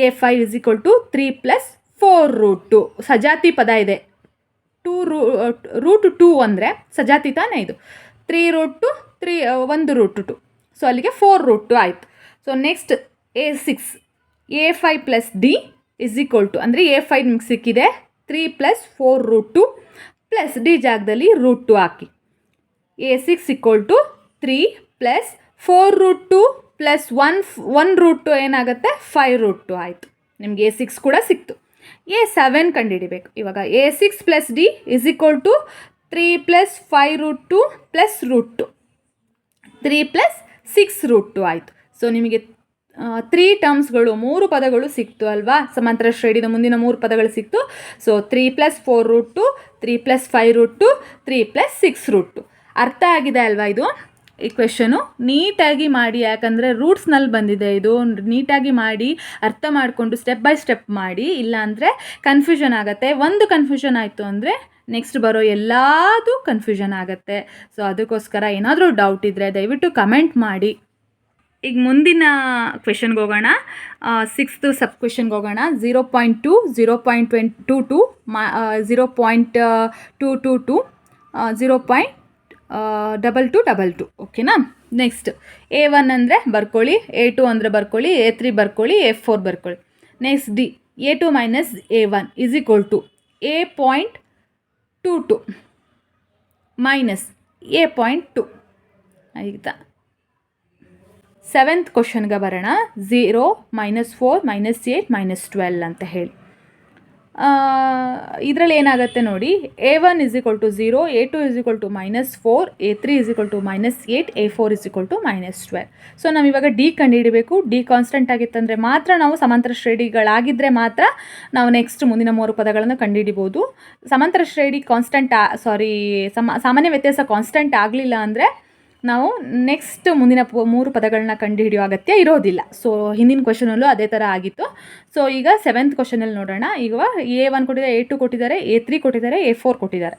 A5 ಇಸ್ ಈಕ್ವಲ್ ಟು 3 + 4√2 ಸಜಾತಿ ಪದ ಇದೆ. ರೂಟ್ 2 ಅಂದರೆ ಸಜಾತಿ ತಾನೇ ಇದು. 3√2 1√2. ಸೊ ಅಲ್ಲಿಗೆ 4√2 ಆಯಿತು. So next A6 A5 plus D is equal to ಅಂದರೆ A5 ನಿಮ್ಗೆ ಸಿಕ್ಕಿದೆ 3 + 4√2 ಪ್ಲಸ್ ಡಿ ಜಾಗದಲ್ಲಿ √2 ಹಾಕಿ. A6 ಈಕ್ವಲ್ ಟು 3 + 4√2 ಪ್ಲಸ್ 1√2 ಏನಾಗುತ್ತೆ 5√2 ಆಯಿತು. ನಿಮಗೆ A6 ಕೂಡ ಸಿಕ್ತು. A7 ಕಂಡುಹಿಡಿಬೇಕು. ಇವಾಗ A6 plus D is equal to 3 + 5√2 plus √2 3 + 6√2 ಆಯಿತು. ಸೊ ನಿಮಗೆ 3 ಟರ್ಮ್ಸ್ಗಳು 3 ಪದಗಳು ಸಿಕ್ತು ಅಲ್ವಾ. ಸಮಾಂತರ ಶ್ರೇಣಿದ ಮುಂದಿನ 3 ಪದಗಳು ಸಿಕ್ತು. ಸೊ 3 + 4√2 3 + 5√2 3 + 6√2. ಅರ್ಥ ಆಗಿದೆ ಅಲ್ವಾ ಇದು ಈ ಕ್ವೆಶನು? ನೀಟಾಗಿ ಮಾಡಿ, ಯಾಕಂದರೆ ರೂಟ್ಸ್ನಲ್ಲಿ ಬಂದಿದೆ ಇದು. ನೀಟಾಗಿ ಮಾಡಿ ಅರ್ಥ ಮಾಡಿಕೊಂಡು ಸ್ಟೆಪ್ ಬೈ ಸ್ಟೆಪ್ ಮಾಡಿ, ಇಲ್ಲಾಂದರೆ ಕನ್ಫ್ಯೂಷನ್ ಆಗುತ್ತೆ. ಒಂದು ಕನ್ಫ್ಯೂಷನ್ ಆಯಿತು ಅಂದರೆ ನೆಕ್ಸ್ಟ್ ಬರೋ ಎಲ್ಲದೂ ಕನ್ಫ್ಯೂಷನ್ ಆಗುತ್ತೆ. ಸೊ ಅದಕ್ಕೋಸ್ಕರ ಏನಾದರೂ ಡೌಟ್ ಇದ್ದರೆ ದಯವಿಟ್ಟು ಕಮೆಂಟ್ ಮಾಡಿ. ಈಗ ಮುಂದಿನ ಕ್ವೆಶನ್ಗೆ ಹೋಗೋಣ. 6th ಸಬ್ ಕ್ವೆಶನ್ಗೆ ಹೋಗೋಣ. 0.2 0.22 0.222 0.2222 ಓಕೆನಾ. ನೆಕ್ಸ್ಟ್ A1 ಅಂದರೆ ಬರ್ಕೊಳ್ಳಿ, A2 ಅಂದರೆ ಬರ್ಕೊಳ್ಳಿ, A3 ಬರ್ಕೊಳ್ಳಿ, A4 ಬರ್ಕೊಳ್ಳಿ. Next D A2 - A1 is equal to A.22 minus A.2 ಆಯಿತಾ. 7th ಕ್ವಶನ್ಗೆ ಬರೋಣ. 0 -4 -8 -12 ಅಂತ ಹೇಳಿ. ಇದರಲ್ಲಿ ಏನಾಗುತ್ತೆ ನೋಡಿ. A1 = 0, A2 = -4, A3 = -8, A4 = -12. So ನಾವಿವಾಗ ಡಿ ಕಂಡುಹಿಡಬೇಕು. ಡಿ ಕಾನ್ಸ್ಟೆಂಟ್ ಆಗಿತ್ತಂದರೆ ಮಾತ್ರ ನಾವು ಸಮಾಂತರ ಶ್ರೇಣಿಗಳಾಗಿದ್ದರೆ ಮಾತ್ರ ನಾವು ನೆಕ್ಸ್ಟ್ ಮುಂದಿನ 3 ಪದಗಳನ್ನು ಕಂಡುಹಿಡಿಬೋದು. ಸಮಾಂತರ ಶ್ರೇಣಿ ಸಾಮಾನ್ಯ ವ್ಯತ್ಯಾಸ ಕಾನ್ಸ್ಟೆಂಟ್ ಆಗಲಿಲ್ಲ ಅಂದರೆ ನಾವು ನೆಕ್ಸ್ಟ್ ಮುಂದಿನ 3 ಪದಗಳನ್ನ ಕಂಡುಹಿಡಿಯೋ ಅಗತ್ಯ ಇರೋದಿಲ್ಲ. ಸೊ ಹಿಂದಿನ ಕ್ವಶನಲ್ಲೂ ಅದೇ ಥರ ಆಗಿತ್ತು. ಸೊ ಈಗ 7th ಕ್ವಶನಲ್ಲಿ ನೋಡೋಣ. ಈಗ A1 ಕೊಟ್ಟಿದ್ದಾರೆ, A2 ಕೊಟ್ಟಿದ್ದಾರೆ, A3 ಕೊಟ್ಟಿದ್ದಾರೆ, A4 ಕೊಟ್ಟಿದ್ದಾರೆ.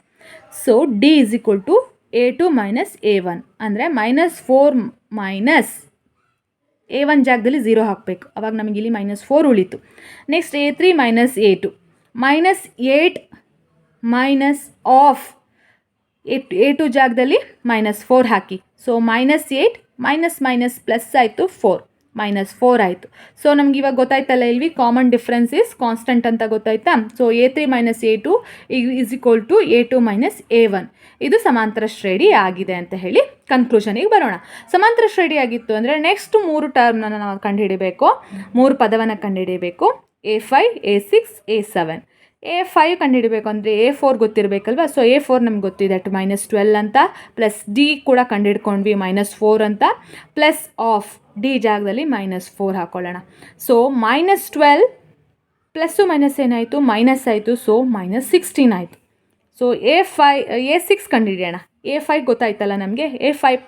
So D is equal to A2 - A1 ಅಂದರೆ -4 ಮೈನಸ್ A1 ಜಾಗದಲ್ಲಿ 0 ಹಾಕಬೇಕು. ಅವಾಗ ನಮಗೆ ಇಲ್ಲಿ -4 ಉಳಿತು. Next A3 - A2 -8 minus of A2 ಜಾಗದಲ್ಲಿ -4 ಹಾಕಿ. ಸೊ -8 ಮೈನಸ್ ಪ್ಲಸ್ ಆಯಿತು 4 -4 ಆಯಿತು. ಸೊ ನಮ್ಗೆ ಇವಾಗ ಗೊತ್ತಾಯ್ತಲ್ಲ, ಇಲ್ಲಿ ಕಾಮನ್ ಡಿಫ್ರೆನ್ಸ್ ಇಸ್ ಕಾನ್ಸ್ಟೆಂಟ್ ಅಂತ ಗೊತ್ತಾಯ್ತಾ. So A3 - A2 is equal to A2 - A1. ಇದು ಸಮಾಂತರ ಶ್ರೇಣಿ ಆಗಿದೆ ಅಂತ ಹೇಳಿ ಕನ್ಕ್ಲೂಷನಿಗೆ ಬರೋಣ. ಸಮಾಂತರ ಶ್ರೇಣಿ ಆಗಿತ್ತು ಅಂದರೆ ನೆಕ್ಸ್ಟ್ 3 ಟರ್ಮ್ನ ನಾವು ಕಂಡುಹಿಡಿಬೇಕು, 3 ಪದವನ್ನು ಕಂಡುಹಿಡಿಬೇಕು. A5 A6 A7. A5 ಕಂಡುಹಿಡಬೇಕು ಅಂದರೆ A4 ಗೊತ್ತಿರಬೇಕಲ್ವ. ಸೊ A4 ನಮ್ಗೆ ಗೊತ್ತಿದೆ -12 ಅಂತ, ಪ್ಲಸ್ ಡಿ ಕೂಡ ಕಂಡುಹಿಡ್ಕೊಂಡ್ವಿ -4 ಅಂತ, ಪ್ಲಸ್ ಆಫ್ ಡಿ ಜಾಗದಲ್ಲಿ -4 ಹಾಕೊಳ್ಳೋಣ. ಸೊ -12 ಪ್ಲಸ್ಸು ಮೈನಸ್ ಏನಾಯಿತು ಮೈನಸ್ ಆಯಿತು. ಸೊ -16 ಆಯಿತು. ಸೊ A6 ಕಂಡುಹಿಡಿಯೋಣ. A5 ಗೊತ್ತಾಯ್ತಲ್ಲ ನಮಗೆ. A5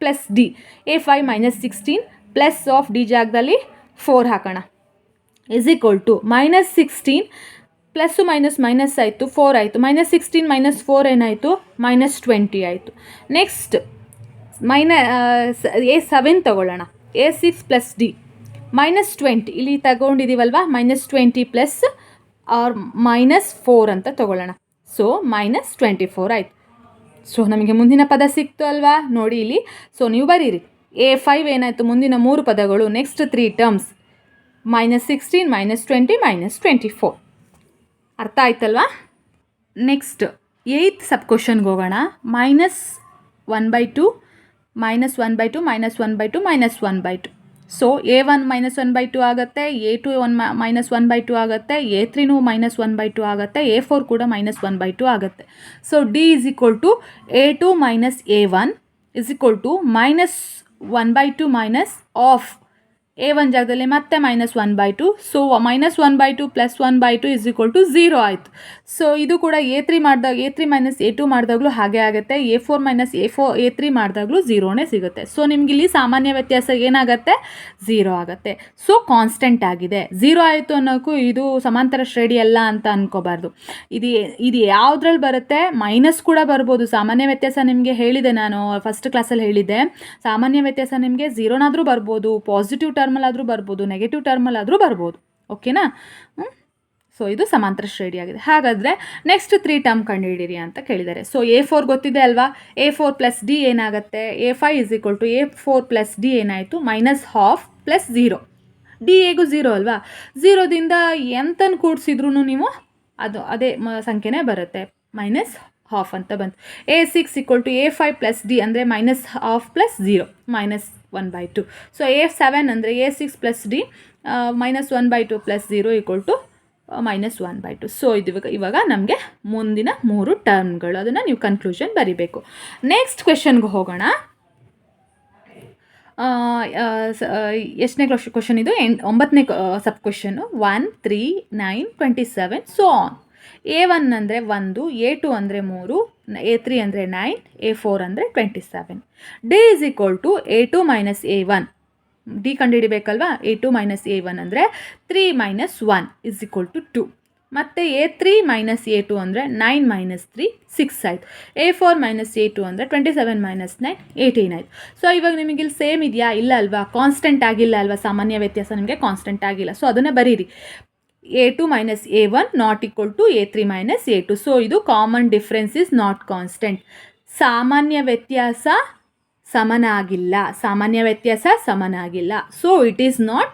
plus D, A5 -16 plus of D ಜಾಗದಲ್ಲಿ 4 ಹಾಕೋಣ is equal to -16 plus minus ಆಯಿತು 4 ಆಯಿತು. -16 - 4 ಏನಾಯಿತು -20 ಆಯಿತು. ನೆಕ್ಸ್ಟ್ A7 ತಗೊಳ್ಳೋಣ. A6 ಪ್ಲಸ್ ಡಿ -20 ಇಲ್ಲಿ ತಗೊಂಡಿದ್ದೀವಲ್ವ, -20 ಪ್ಲಸ್ ಆರ್ -4 ಅಂತ ತಗೊಳ್ಳೋಣ. ಸೊ -24 ಆಯಿತು. ಸೊ ನಮಗೆ ಮುಂದಿನ ಪದ ಸಿಕ್ತು ಅಲ್ವಾ, ನೋಡಿ ಇಲ್ಲಿ. ಸೊ ನೀವು ಬರೀರಿ. A5 ಏನಾಯಿತು ಮುಂದಿನ 3 ಪದಗಳು, ನೆಕ್ಸ್ಟ್ 3 ಟರ್ಮ್ಸ್ -16 -20 -24. ಅರ್ಥ ಆಯ್ತಲ್ವಾ. ನೆಕ್ಸ್ಟ್ 8th ಸಬ್ ಕ್ವಶನ್ಗೆ ಹೋಗೋಣ. -1/2 -1/2 -1/2 -1/2. ಸೊ A1 -1/2 ಆಗುತ್ತೆ, A2 -1/2 ಆಗುತ್ತೆ, A3 -1/2 ಆಗುತ್ತೆ, A4 ಕೂಡ -1/2 ಆಗುತ್ತೆ. So D is equal to A2 - A1 is equal to -1/2 minus of A1 ಜಾಗದಲ್ಲಿ ಮತ್ತೆ -1/2. So -1/2 plus 1/2 is equal to 0 ಆಯಿತು. ಸೊ ಇದು ಕೂಡ A3 ಮಾಡಿದಾಗ A3 - A2 ಮಾಡಿದಾಗಲೂ ಹಾಗೆ ಆಗುತ್ತೆ. A4 - A3 ಮಾಡಿದಾಗಲೂ 0ನೇ ಸಿಗುತ್ತೆ. ಸೊ ನಿಮ್ಗೆ ಇಲ್ಲಿ ಸಾಮಾನ್ಯ ವ್ಯತ್ಯಾಸ ಏನಾಗುತ್ತೆ 0 ಆಗುತ್ತೆ. ಸೊ ಕಾನ್ಸ್ಟೆಂಟ್ ಆಗಿದೆ. 0 ಆಯಿತು ಅನ್ನೋಕ್ಕೂ ಇದು ಸಮಾಂತರ ಶ್ರೇಣಿ ಅಲ್ಲ ಅಂತ ಅನ್ಕೋಬಾರ್ದು. ಇದು ಯಾವುದ್ರಲ್ಲಿ ಬರುತ್ತೆ, ಮೈನಸ್ ಕೂಡ ಬರ್ಬೋದು. ಸಾಮಾನ್ಯ ವ್ಯತ್ಯಾಸ ನಿಮಗೆ ಹೇಳಿದೆ, ನಾನು ಫಸ್ಟ್ ಕ್ಲಾಸಲ್ಲಿ ಹೇಳಿದ್ದೆ. ಸಾಮಾನ್ಯ ವ್ಯತ್ಯಾಸ ನಿಮಗೆ 0ನಾದರೂ ಬರ್ಬೋದು, ಪಾಸಿಟಿವ್ ಟರ್ಮಲ್ಲಾದರೂ ಬರ್ಬೋದು, ನೆಗೆಟಿವ್ ಟರ್ಮಲ್ಲಾದರೂ ಬರ್ಬೋದು. ಓಕೆನಾ. ಸೊ ಸೊ ಇದು ಸಮಾಂತರ ಶ್ರೇಣಿ ಆಗಿದೆ. ಹಾಗಾದರೆ ನೆಕ್ಸ್ಟ್ 3 ಟರ್ಮ್ ಕಂಡುಹಿಡಿಯಿರಿ ಅಂತ ಕೇಳಿದ್ದಾರೆ. ಸೊ A4 ಗೊತ್ತಿದೆ ಅಲ್ವಾ, A4 + D ಏನಾಗುತ್ತೆ, A5 = A4 + D ಏನಾಯಿತು, -12 + 0. ಡಿ ಎಗೂ 0 ಅಲ್ವಾ, 0ದಿಂದ ಎಂತನ್ನು ಕೂಡಿಸಿದ್ರೂ ನೀವು ಅದೇ ಸಂಖ್ಯೆನೇ ಬರುತ್ತೆ, -12 ಅಂತ ಬಂತು. A6 = A5 + D ಅಂದರೆ -12 + 0 -1/2. ಸೊ A7 ಅಂದರೆ A6 + D -1/2 + 0 = -1/2. ಸೊ ಇವಾಗ ನಮಗೆ ಮುಂದಿನ 3 ಟರ್ಮ್ಗಳು, ಅದನ್ನು ನೀವು ಕನ್ಕ್ಲೂಷನ್ ಬರಿಬೇಕು. ನೆಕ್ಸ್ಟ್ ಕ್ವೆಶನ್ಗೆ ಹೋಗೋಣ. ಎಷ್ಟನೇ ಕ್ವೆಶನ್ ಇದು, 9ನೇ ಸಬ್ ಕ್ವೆಶನ್ನು. 1, 3, 9, 27 so on. A1 ಅಂದರೆ 1, A2 ಅಂದರೆ 3, A3 ಅಂದರೆ 9, A4 ಅಂದರೆ 27. D = A2 - A1. D ಕಂಡುಹಿಡಿಬೇಕಲ್ವಾ, A2 - A1 ಅಂದರೆ 3 - 1 = 2. ಮತ್ತು A3 - A2 ಅಂದರೆ 9 - 3 6 ಆಯಿತು. A4 - A2 ಅಂದರೆ 27 - 9 18 ಆಯಿತು. ಸೊ ಇವಾಗ ನಿಮಗೆ ಇಲ್ಲಿ ಸೇಮ್ ಇದೆಯಾ, ಇಲ್ಲ ಅಲ್ವಾ, ಕಾನ್ಸ್ಟೆಂಟ್ ಆಗಿಲ್ಲ ಅಲ್ವಾ, ಸಾಮಾನ್ಯ ವ್ಯತ್ಯಾಸ ನಿಮಗೆ ಕಾನ್ಸ್ಟೆಂಟ್ ಆಗಿಲ್ಲ. ಸೊ ಅದನ್ನು ಬರೀರಿ. A2 - A1 not equal to A3 - A2. So ಇದು common difference is not constant. ಸಾಮಾನ್ಯ ವ್ಯತ್ಯಾಸ ಸಮನಾಗಿಲ್ಲ, so it is not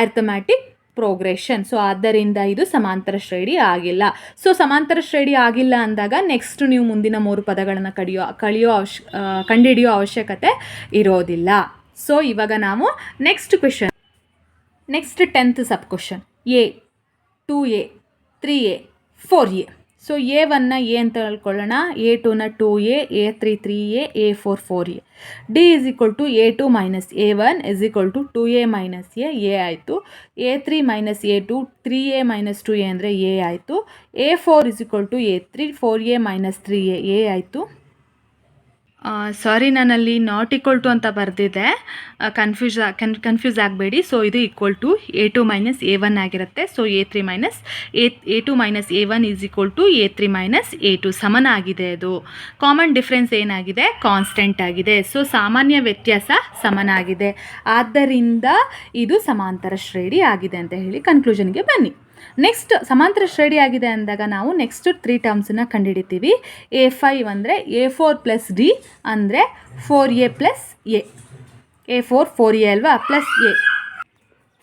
arithmetic progression. So ಆದ್ದರಿಂದ ಇದು ಸಮಾಂತರ ಶ್ರೇಣಿ ಆಗಿಲ್ಲ. ಸೊ ಸಮಾಂತರ ಶ್ರೇಣಿ ಆಗಿಲ್ಲ ಅಂದಾಗ ನೆಕ್ಸ್ಟ್ ನೀವು ಮುಂದಿನ 3 ಪದಗಳನ್ನು ಕಂಡುಹಿಡಿಯೋ ಅವಶ್ಯಕತೆ ಇರೋದಿಲ್ಲ. ಸೊ ಇವಾಗ ನಾವು next 10th sub question. A 2A 3A 4A. So A1ನ A ಅಂತ ಹೇಳ್ಕೊಳ್ಳೋಣ, A2ನ 2A, A3 3A, A4 4A. D = A2 - A1 = 2A - A ಆಯಿತು. A3 - A2 3A - 2A ಅಂದರೆ A ಆಯಿತು. A4 = A3 4A - 3A A ಆಯಿತು. ಸಾರಿ, ನಾನಲ್ಲಿ ನಾಟ್ ಈಕ್ವಲ್ ಟು ಅಂತ ಬರೆದಿದ್ದೆ, ಕನ್ಫ್ಯೂಸ್ ಆಗಬೇಡಿ. ಸೊ ಇದು ಈಕ್ವಲ್ ಟು A2 - A1 ಆಗಿರುತ್ತೆ. So A2 - A1 = A3 - A2 ಸಮನಾಗಿದೆ. ಅದು ಕಾಮನ್ ಡಿಫ್ರೆನ್ಸ್ ಏನಾಗಿದೆ, ಕಾನ್ಸ್ಟೆಂಟ್ ಆಗಿದೆ. ಸೊ ಸಾಮಾನ್ಯ ವ್ಯತ್ಯಾಸ ಸಮನಾಗಿದೆ, ಆದ್ದರಿಂದ ಇದು ಸಮಾಂತರ ಶ್ರೇಣಿ ಆಗಿದೆ ಅಂತ ಹೇಳಿ ಕನ್ಕ್ಲೂಷನ್ಗೆ ಬನ್ನಿ. ನೆಕ್ಸ್ಟ್ ಸಮಾಂತರ ಶ್ರೇಣಿ ಆಗಿದೆ ಅಂದಾಗ ನಾವು ನೆಕ್ಸ್ಟ್ 3 ಟರ್ಮ್ಸನ್ನು ಕಂಡುಹಿಡಿತೀವಿ. A5 ಅಂದರೆ A4 + D ಅಂದರೆ 4A + A. A4 4A ಅಲ್ವಾ, plus A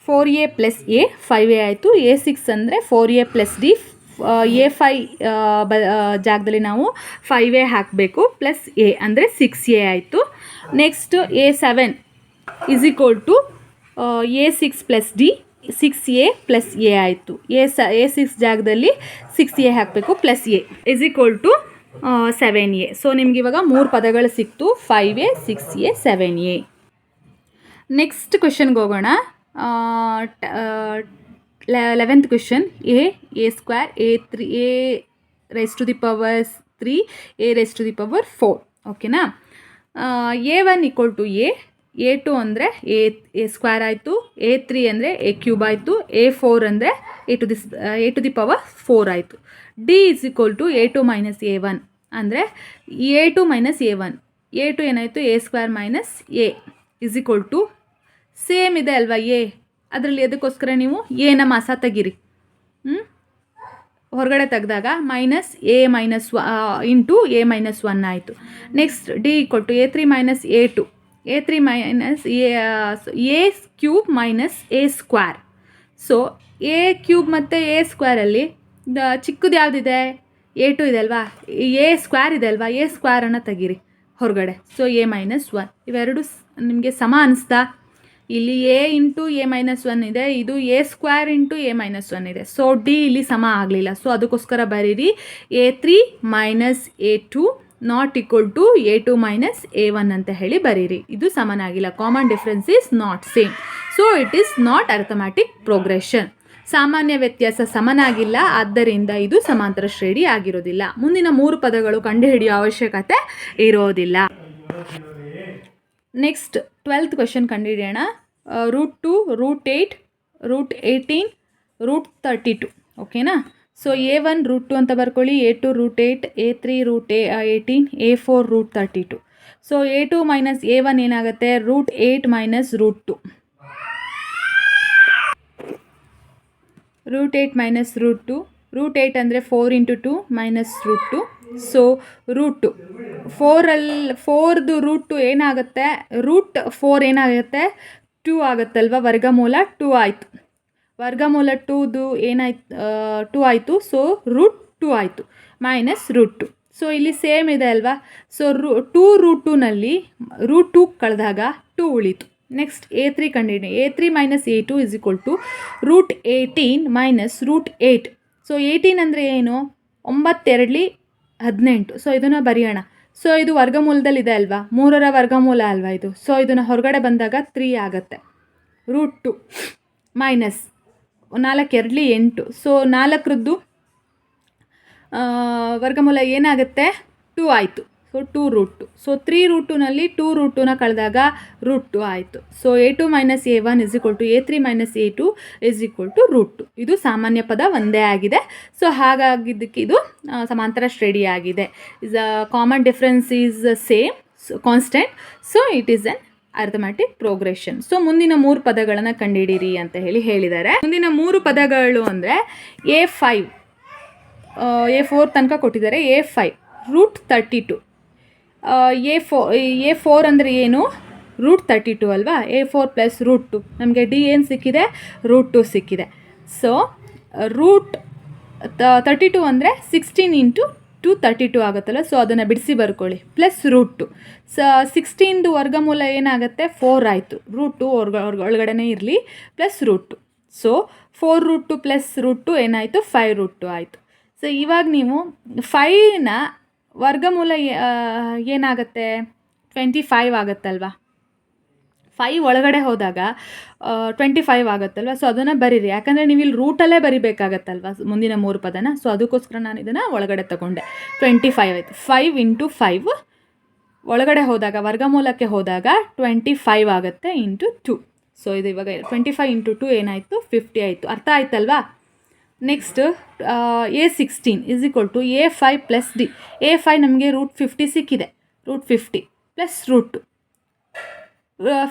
4A + A 5A ಆಯಿತು. A6 ಅಂದರೆ 4A + D A5 ಜಾಗದಲ್ಲಿ ನಾವು 5A ಹಾಕಬೇಕು, ಪ್ಲಸ್ A ಅಂದರೆ 6A ಆಯಿತು. Next A7 = A6 + D 6A + A ಆಯಿತು. A6 ಜಾಗದಲ್ಲಿ 6A ಹಾಕಬೇಕು, ಪ್ಲಸ್ A = 7A. ಸೊ ನಿಮ್ಗೆ ಇವಾಗ 3 ಪದಗಳು ಸಿಕ್ತು, 5A 6A 7A. ನೆಕ್ಸ್ಟ್ ಕ್ವೆಶನ್ಗೆ ಹೋಗೋಣ. 11th question. A square A3 A⁻³ A⁻⁴. ಓಕೆನಾ. A1 = A, A2 ಅಂದರೆ A² ಆಯಿತು, A3 ಅಂದರೆ A³ ಆಯಿತು, A4 ಅಂದರೆ A⁴ ಆಯಿತು. D = A2 - A1 ಅಂದರೆ A2 - A1. A2 ಏನಾಯಿತು, A² - A = ಸೇಮ್ ಇದೆ ಅಲ್ವಾ A, ಅದರಲ್ಲಿ ಅದಕ್ಕೋಸ್ಕರ ನೀವು ಎನ ಮಾಸ ತೆಗೀರಿ. ಹೊರಗಡೆ ತೆಗೆದಾಗ -A - ಇಂಟು A - 1 ಆಯಿತು. Next D = A3 - A2 A3 - A³ so A³ ಮತ್ತು A² ಚಿಕ್ಕದು ಯಾವುದಿದೆ, A2 ಇದೆ ಅಲ್ವಾ, A² ಇದೆ ಅಲ್ವಾ, A² ತೆಗೀರಿ ಹೊರಗಡೆ. ಸೊ A - 1 ಇವೆರಡು ನಿಮಗೆ ಸಮ ಅನಿಸ್ತಾ, ಇಲ್ಲಿ A ಇಂಟು A - 1 ಇದೆ, ಇದು A² ಇಂಟು A - 1 ಇದೆ. ಸೊ D ಇಲ್ಲಿ ಸಮ ಆಗಲಿಲ್ಲ. ಸೊ ಅದಕ್ಕೋಸ್ಕರ ಬರೀರಿ A3 - A2 not equal to A2 - A1 ಅಂತ ಹೇಳಿ ಬರೀರಿ. ಇದು ಸಮನಾಗಿಲ್ಲ, common difference is not same. So it is not arithmetic progression. ಸಾಮಾನ್ಯ ವ್ಯತ್ಯಾಸ ಸಮನಾಗಿಲ್ಲ, ಆದ್ದರಿಂದ ಇದು ಸಮಾಂತರ ಶ್ರೇಣಿ ಆಗಿರೋದಿಲ್ಲ. ಮುಂದಿನ 3 ಪದಗಳು ಕಂಡುಹಿಡಿಯುವ ಅವಶ್ಯಕತೆ ಇರೋದಿಲ್ಲ. ನೆಕ್ಸ್ಟ್ 12th ಕ್ವೆಶನ್ ಕಂಡುಹಿಡಿಯೋಣ. √2 √8 √18 √32. ಓಕೆನಾ. ಸೊ A1 √2 ಅಂತ ಬರ್ಕೊಳ್ಳಿ, A2 √8, A3 √18, A4 √32. So A2 - A1 ಏನಾಗುತ್ತೆ, √8 - √2. Root 8 minus root 2. ರೂಟ್ 8 ಅಂದರೆ 4 into 2 minus root 2. So root 2 4ದು ರೂಟ್ 2 ಏನಾಗುತ್ತೆ, ರೂಟ್ 4 ಏನಾಗುತ್ತೆ 2 ಆಗುತ್ತಲ್ವ, ವರ್ಗಮೂಲ 2 ಆಯಿತು. ವರ್ಗಮೂಲ 2ದು ಏನಾಯ್ತು 2 ಆಯಿತು. ಸೊ ರೂಟ್ 2 ಆಯಿತು ಮೈನಸ್ ರೂಟ್ 2. ಸೊ ಇಲ್ಲಿ ಸೇಮ್ ಇದೆ ಅಲ್ವಾ. ಸೊ 2 ರೂಟ್ 2ನಲ್ಲಿ ರೂಟ್ 2 ಕಳೆದಾಗ 2 ಉಳೀತು. ನೆಕ್ಸ್ಟ್ A3 ಕಂಡಿಡಿ. A3 minus A2 is equal to root 18 minus root 8. So 18 ಅಂದರೆ ಏನು, 9 18. ಸೊ ಇದನ್ನು ಬರೆಯೋಣ. ಸೊ ಇದು ವರ್ಗಮೂಲದಲ್ಲಿದೆ ಅಲ್ವಾ, 3ರ ವರ್ಗಮೂಲ ಅಲ್ವಾ ಇದು. ಸೊ ಇದನ್ನು ಹೊರಗಡೆ ಬಂದಾಗ 3 ಆಗುತ್ತೆ. Root 2 minus 4 8. ಸೊ 4ರದ್ದು ವರ್ಗಮೂಲ ಏನಾಗುತ್ತೆ 2 ಆಯಿತು. So 2 root 2. ಸೊ 3 ರೂಟ್ 2ನಲ್ಲಿ 2 ರೂಟ್ 2ನ ಕಳೆದಾಗ ರೂಟ್ 2 ಆಯಿತು. So A2 minus A1 is equal to A3 minus A2 is equal to root 2. ಇದು ಸಾಮಾನ್ಯ ಪದ ಒಂದೇ ಆಗಿದೆ. ಸೊ ಹಾಗಾಗಿದ್ದಕ್ಕೆ ಇದು ಸಮಾಂತರ ಶ್ರೇಣಿ ಆಗಿದೆ. Is a common difference is same constant. So it is an ಅರ್ಥಮ್ಯಾಟಿಕ್ progression. So ಮುಂದಿನ 3 ಪದಗಳನ್ನು ಕಂಡುಹಿಡಿಯಿರಿ ಅಂತ ಹೇಳಿದ್ದಾರೆ. ಮುಂದಿನ 3 ಪದಗಳು ಅಂದರೆ A5 A4 ತನಕ ಕೊಟ್ಟಿದ್ದಾರೆ. A5 root 32. A4 ಅಂದರೆ ಏನು, ರೂಟ್ 32 ಅಲ್ವಾ. A4 ಪ್ಲಸ್ ರೂಟ್ 2 ನಮಗೆ D ಏನು ಸಿಕ್ಕಿದೆ, ರೂಟ್ 2 ಸಿಕ್ಕಿದೆ. ಸೊ ರೂಟ್ 32 ಅಂದರೆ 16 ಇಂಟು 2 32 ಆಗುತ್ತಲ್ಲ. ಸೊ ಅದನ್ನು ಬಿಡಿಸಿ ಬರ್ಕೊಳ್ಳಿ. Plus root 2. ಸೊ 16ದು ವರ್ಗಮೂಲ ಏನಾಗುತ್ತೆ 4 ಆಯಿತು. ರೂಟ್ 2 ಒಳಗಡೆನೇ ಇರಲಿ. Plus root 2. So 4 root 2 plus root 2 ಏನಾಯಿತು 5 ರೂಟ್ 2 ಆಯಿತು. ಸೊ ಇವಾಗ ನೀವು 5ನ ವರ್ಗಮೂಲ ಏನಾಗುತ್ತೆ 25 ಆಗುತ್ತಲ್ವ. 5 ಒಳಗಡೆ ಹೋದಾಗ 25 ಆಗುತ್ತಲ್ವ. ಸೊ ಅದನ್ನು ಬರೀರಿ, ಯಾಕಂದರೆ ನೀವು ಇಲ್ಲಿ ರೂಟಲ್ಲೇ ಬರಿಬೇಕಾಗತ್ತಲ್ವ ಮುಂದಿನ 3 ಪದನ. ಸೊ ಅದಕ್ಕೋಸ್ಕರ ನಾನು ಇದನ್ನು ಒಳಗಡೆ ತಗೊಂಡೆ. 25 ಆಯಿತು. 5 ಇಂಟು 5 ಒಳಗಡೆ ಹೋದಾಗ ವರ್ಗಮೂಲಕ್ಕೆ ಹೋದಾಗ 25 ಆಗುತ್ತೆ ಇಂಟು 2. ಸೊ ಇದು ಇವಾಗ 25 ಇಂಟು 2 ಏನಾಯಿತು 50 ಆಯಿತು. ಅರ್ಥ ಆಯ್ತಲ್ವಾ. Next A16 is equal to A5 plus D. A5 ನಮಗೆ ರೂಟ್ 50 ಸಿಕ್ಕಿದೆ. Root 50 plus root 2.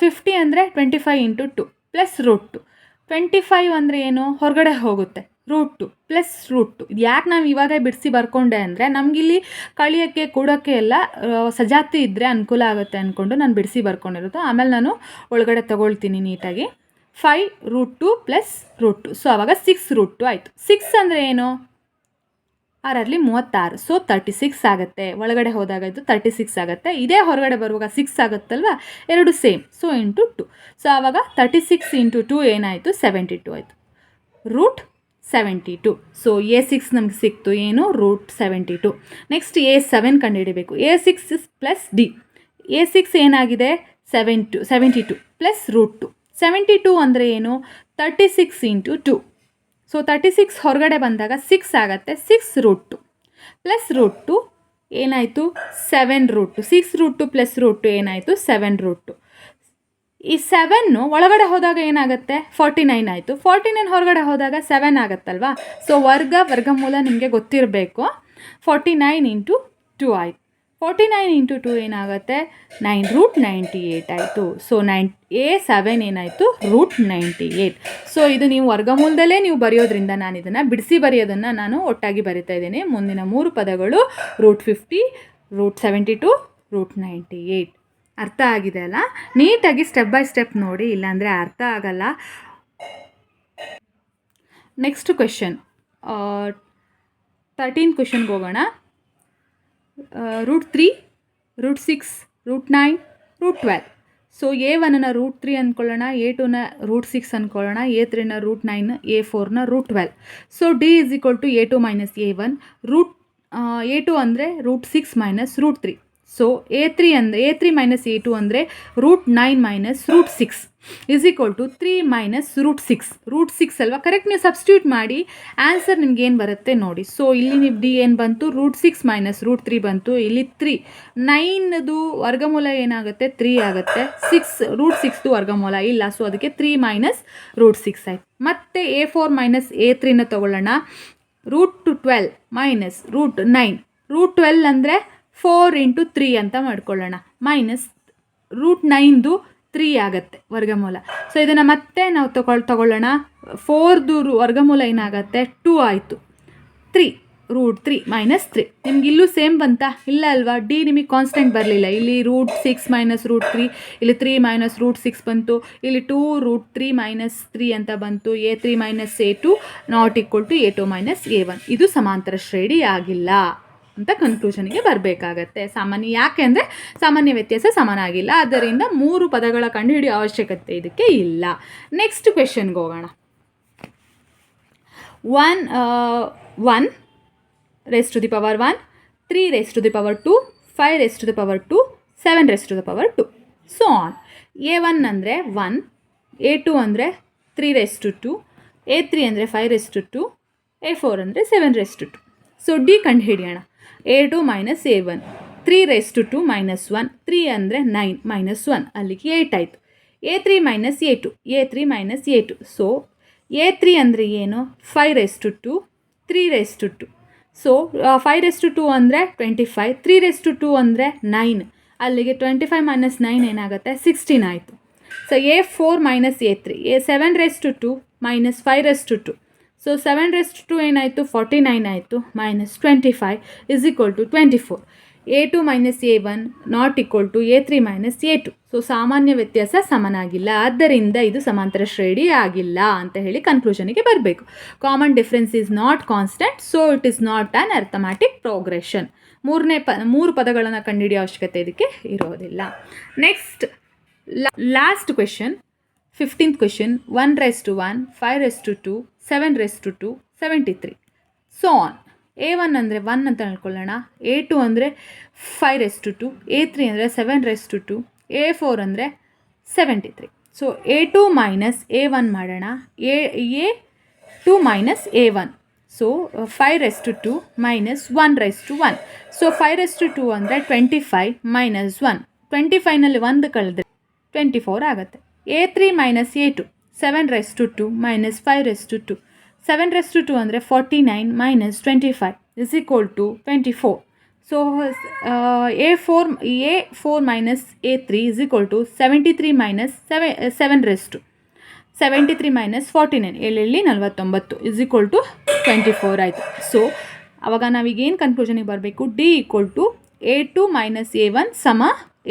50 ಅಂದರೆ 25 ಇಂಟು 2 ಪ್ಲಸ್ ರೂಟ್ 2. 25 ಅಂದರೆ ಏನು, ಹೊರಗಡೆ ಹೋಗುತ್ತೆ. Root 2 plus root 2. ಇದು ಯಾಕೆ ನಾವು ಇವಾಗ ಬಿಡಿಸಿ ಬರ್ಕೊಂಡೆ ಅಂದರೆ ನಮಗಿಲ್ಲಿ ಕಳಿಯೋಕ್ಕೆ ಕೂಡೋಕ್ಕೆ ಎಲ್ಲ ಸಜಾತಿ ಇದ್ದರೆ ಅನುಕೂಲ ಆಗುತ್ತೆ ಅಂದ್ಕೊಂಡು ನಾನು ಬಿಡಿಸಿ ಬರ್ಕೊಂಡಿರೋದು. ಆಮೇಲೆ ನಾನು ಒಳಗಡೆ ತಗೊಳ್ತೀನಿ ನೀಟಾಗಿ. 5 ರೂಟ್ 2 ಪ್ಲಸ್ ರೂಟ್ 2. ಸೊ ಆವಾಗ 6 ರೂಟ್ 2 ಆಯಿತು. 6 ಅಂದರೆ ಏನು, 6ರಲ್ಲಿ 36. ಸೊ 36 ಆಗುತ್ತೆ. ಒಳಗಡೆ ಹೋದಾಗ ಇದು 36 ಆಗುತ್ತೆ. ಇದೇ ಹೊರಗಡೆ ಬರುವಾಗ 6 ಆಗುತ್ತಲ್ವ, ಎರಡು ಸೇಮ್. So into 2. ಸೊ ಆವಾಗ 36 ಇಂಟು 2 ಏನಾಯಿತು 72 ಆಯಿತು. ರೂಟ್ 72. ಸೊ A6 ನಮಗೆ ಸಿಕ್ತು ಏನು, ರೂಟ್ 72. ನೆಕ್ಸ್ಟ್ A7 ಕಂಡುಹಿಡಿಬೇಕು. A6 plus D. A6 ಏನಾಗಿದೆ 72 ಪ್ಲಸ್ ರೂಟ್ 2. 72 ಅಂದರೆ ಏನು 36 ಇಂಟು 2. ಸೊ 36 ಹೊರಗಡೆ ಬಂದಾಗ 6 ಆಗುತ್ತೆ. 6 ರೂಟ್ 2 ಪ್ಲಸ್ ರೂಟ್ 2 ಏನಾಯಿತು 7 ರೂಟ್ 2. 6 ರೂಟ್ 2 ಪ್ಲಸ್ ರೂಟ್ 2 ಏನಾಯಿತು 7 ರೂಟ್ 2. ಈ 7 ಒಳಗಡೆ ಹೋದಾಗ ಏನಾಗುತ್ತೆ 49 ಆಯಿತು. 49 ಹೊರಗಡೆ ಹೋದಾಗ 7 ಆಗುತ್ತಲ್ವಾ. ಸೊ ವರ್ಗಮೂಲ ನಿಮಗೆ ಗೊತ್ತಿರಬೇಕು. 49 ಇಂಟು 2 ಆಯಿತು. 49 ಇಂಟು 2 ಏನಾಗುತ್ತೆ 9 ರೂಟ್ 98 ಆಯಿತು. ಸೊ A7 ಏನಾಯಿತು ರೂಟ್ 98. ಸೊ ಇದು ನೀವು ವರ್ಗಮೂಲದಲ್ಲೇ ನೀವು ಬರೆಯೋದ್ರಿಂದ ನಾನು ಇದನ್ನು ಬಿಡಿಸಿ ಬರೆಯೋದನ್ನು ನಾನು ಒಟ್ಟಾಗಿ ಬರಿತಾ ಇದ್ದೀನಿ. ಮುಂದಿನ 3 ಪದಗಳು ರೂಟ್ 50, ರೂಟ್ 72, ರೂಟ್ 98. ಅರ್ಥ ಆಗಿದೆ ಅಲ್ಲ. ನೀಟಾಗಿ ಸ್ಟೆಪ್ ಬೈ ಸ್ಟೆಪ್ ನೋಡಿ, ಇಲ್ಲಾಂದರೆ ಅರ್ಥ ಆಗಲ್ಲ. ನೆಕ್ಸ್ಟ್ ಕ್ವೆಶನ್ 13 ಕ್ವೆಶನ್ಗೆ ಹೋಗೋಣ. Root 3, root 6, root 9, root 12. So A1ನ ರೂಟ್ 3 ಅಂದ್ಕೊಳ್ಳೋಣ, A2ನ ರೂಟ್ 6 ಅಂದ್ಕೊಳ್ಳೋಣ, A3ನ ರೂಟ್ 9, A4ನ root 12. So D is equal to A2 minus A1. Root A2 ಅಂದರೆ root 6 minus root 3. So A3 minus A2 ಅಂದರೆ root 9 minus root 6 is equal to 3 minus root 6. Root 6 ಅಲ್ವಾ, ಕರೆಕ್ಟ್ ನೀವು ಸಬ್ಸ್ಟಿಟ್ಯೂಟ್ ಮಾಡಿ ಆನ್ಸರ್ ನಿಮ್ಗೆ ಏನು ಬರುತ್ತೆ ನೋಡಿ. ಸೊ ಇಲ್ಲಿ ನೀವು D ಏನು ಬಂತು ರೂಟ್ 6 ಮೈನಸ್ ರೂಟ್ 3 ಬಂತು. ಇಲ್ಲಿ 3 9ದು ವರ್ಗಮೂಲ ಏನಾಗುತ್ತೆ 3 ಆಗುತ್ತೆ. ರೂಟ್ 6ದು ವರ್ಗಮೂಲ ಇಲ್ಲ. ಸೊ ಅದಕ್ಕೆ 3 ಮೈನಸ್ ರೂಟ್ 6 ಆಯಿತು. ಮತ್ತು A4 ಮೈನಸ್ A3ನ ತೊಗೊಳ್ಳೋಣ. Root 12 minus root 9. ರೂಟ್ 12 ಅಂದರೆ 4 ಇಂಟು 3 ಅಂತ ಮಾಡ್ಕೊಳ್ಳೋಣ. ಮೈನಸ್ ರೂಟ್ 9ದು 3 ಆಗುತ್ತೆ ವರ್ಗಮೂಲ. ಸೊ ಇದನ್ನು ಮತ್ತೆ ನಾವು ತಗೊಳ್ಳೋಣ. 4ದು ವರ್ಗಮೂಲ ಏನಾಗುತ್ತೆ 2 ಆಯಿತು. 3 √3 - 3. ನಿಮ್ಗೆ ಇಲ್ಲೂ ಸೇಮ್ ಬಂತಾ? ಇಲ್ಲ ಅಲ್ವಾ? ಡಿ ನಿಮಗೆ ಕಾನ್ಸ್ಟೆಂಟ್ ಬರಲಿಲ್ಲ. ಇಲ್ಲಿ √6 - √3, ಇಲ್ಲಿ 3 - √6 ಬಂತು, ಇಲ್ಲಿ 2 √3 - 3 ಅಂತ ಬಂತು. A3 - A2 ≠ A2 - A1. ಇದು ಸಮಾಂತರ ಶ್ರೇಣಿ ಆಗಿಲ್ಲ ಅಂತ ಕನ್ಕ್ಲೂಷನ್ಗೆ ಬರಬೇಕಾಗತ್ತೆ. ಯಾಕೆ ಅಂದರೆ ಸಾಮಾನ್ಯ ವ್ಯತ್ಯಾಸ ಸಮನಾಗಿಲ್ಲ, ಆದ್ದರಿಂದ 3 ಪದಗಳ ಕಂಡುಹಿಡಿಯೋ ಅವಶ್ಯಕತೆ ಇದಕ್ಕೆ ಇಲ್ಲ. ನೆಕ್ಸ್ಟ್ ಕ್ವೆಶನ್ಗೆ ಹೋಗೋಣ. 1 raised to the power 1, 3 raised to the power 2, 5 raised to the power 2, 7 raised to the power 2, so on. A1 ಅಂದರೆ 1, A2 ಅಂದರೆ 3 raised to 2, A3 ಅಂದರೆ 5 raised to 2, A4 ಅಂದರೆ 7 raised to 2. ಸೊ ಡಿ ಕಂಡುಹಿಡಿಯೋಣ. A2 - A1, 3 raised to 2 - 1, 3 ಅಂದರೆ 9 - 1, ಅಲ್ಲಿಗೆ 8 ಆಯಿತು. A3 - A2, A3 - A2, so A3 ಅಂದರೆ ಏನು 5 raised to 2, 3 raised to 2. So 5 raised to 2 ಅಂದರೆ 25, 3 raised to 2 ಅಂದರೆ 9, ಅಲ್ಲಿಗೆ 25 - 9 ಏನಾಗುತ್ತೆ 16 ಆಯಿತು. So A4 - A3, 7 raised to 2 - 5 raised to 2. So 7 raised to 2 ಏನಾಯಿತು 49 ಆಯಿತು, -25 = 24. A2 - A1 ≠ A3 - A2. So ಸಾಮಾನ್ಯ ವ್ಯತ್ಯಾಸ ಸಮನಾಗಿಲ್ಲ, ಆದ್ದರಿಂದ ಇದು ಸಮಾಂತರ ಶ್ರೇಣಿ ಆಗಿಲ್ಲ ಅಂತ ಹೇಳಿ ಕನ್ಕ್ಲೂಷನ್ಗೆ ಬರಬೇಕು. Common difference is not constant, so it is not an arithmetic progression. 3 ಪದಗಳನ್ನು ಕಂಡುಹಿಡಿಯೋ ಅವಶ್ಯಕತೆ ಇದಕ್ಕೆ ಇರೋದಿಲ್ಲ. Next last question, 15th question. 1 raised to 1, 5 raised to 2, 7 raised to 2, 73, so on. A1 ಅಂದರೆ 1 ಅಂತ ಹೇಳ್ಕೊಳ್ಳೋಣ, A2 ಅಂದರೆ 5 raised to 2, A3 ಅಂದರೆ 7 raised to 2, A4 ಅಂದರೆ 73. ಸೊ A2 - A1 ಮಾಡೋಣ. A2 - A1, so 5 raised to 2 - 1 raised to 1. So 5 raised to 2 ಅಂದರೆ 25 - 1, 25ನಲ್ಲಿ 1 ಕಳೆದ್ರೆ 24 ಆಗುತ್ತೆ. A3 - A2, 7 raised to 2 - 5 raised to 2, 7 raised to 2 ಅಂದರೆ 49 - 25 = 24. So A4 - A3 = 73 - 7 raised to 73 - 49 ಎಲ್ಲೆಲ್ಲಿ 49 = 24 ಆಯಿತು. ಸೊ ಅವಾಗ ನಾವೀಗೇನು ಕನ್ಕ್ಲೂಷನಿಗೆ ಬರಬೇಕು, D = A2 - A1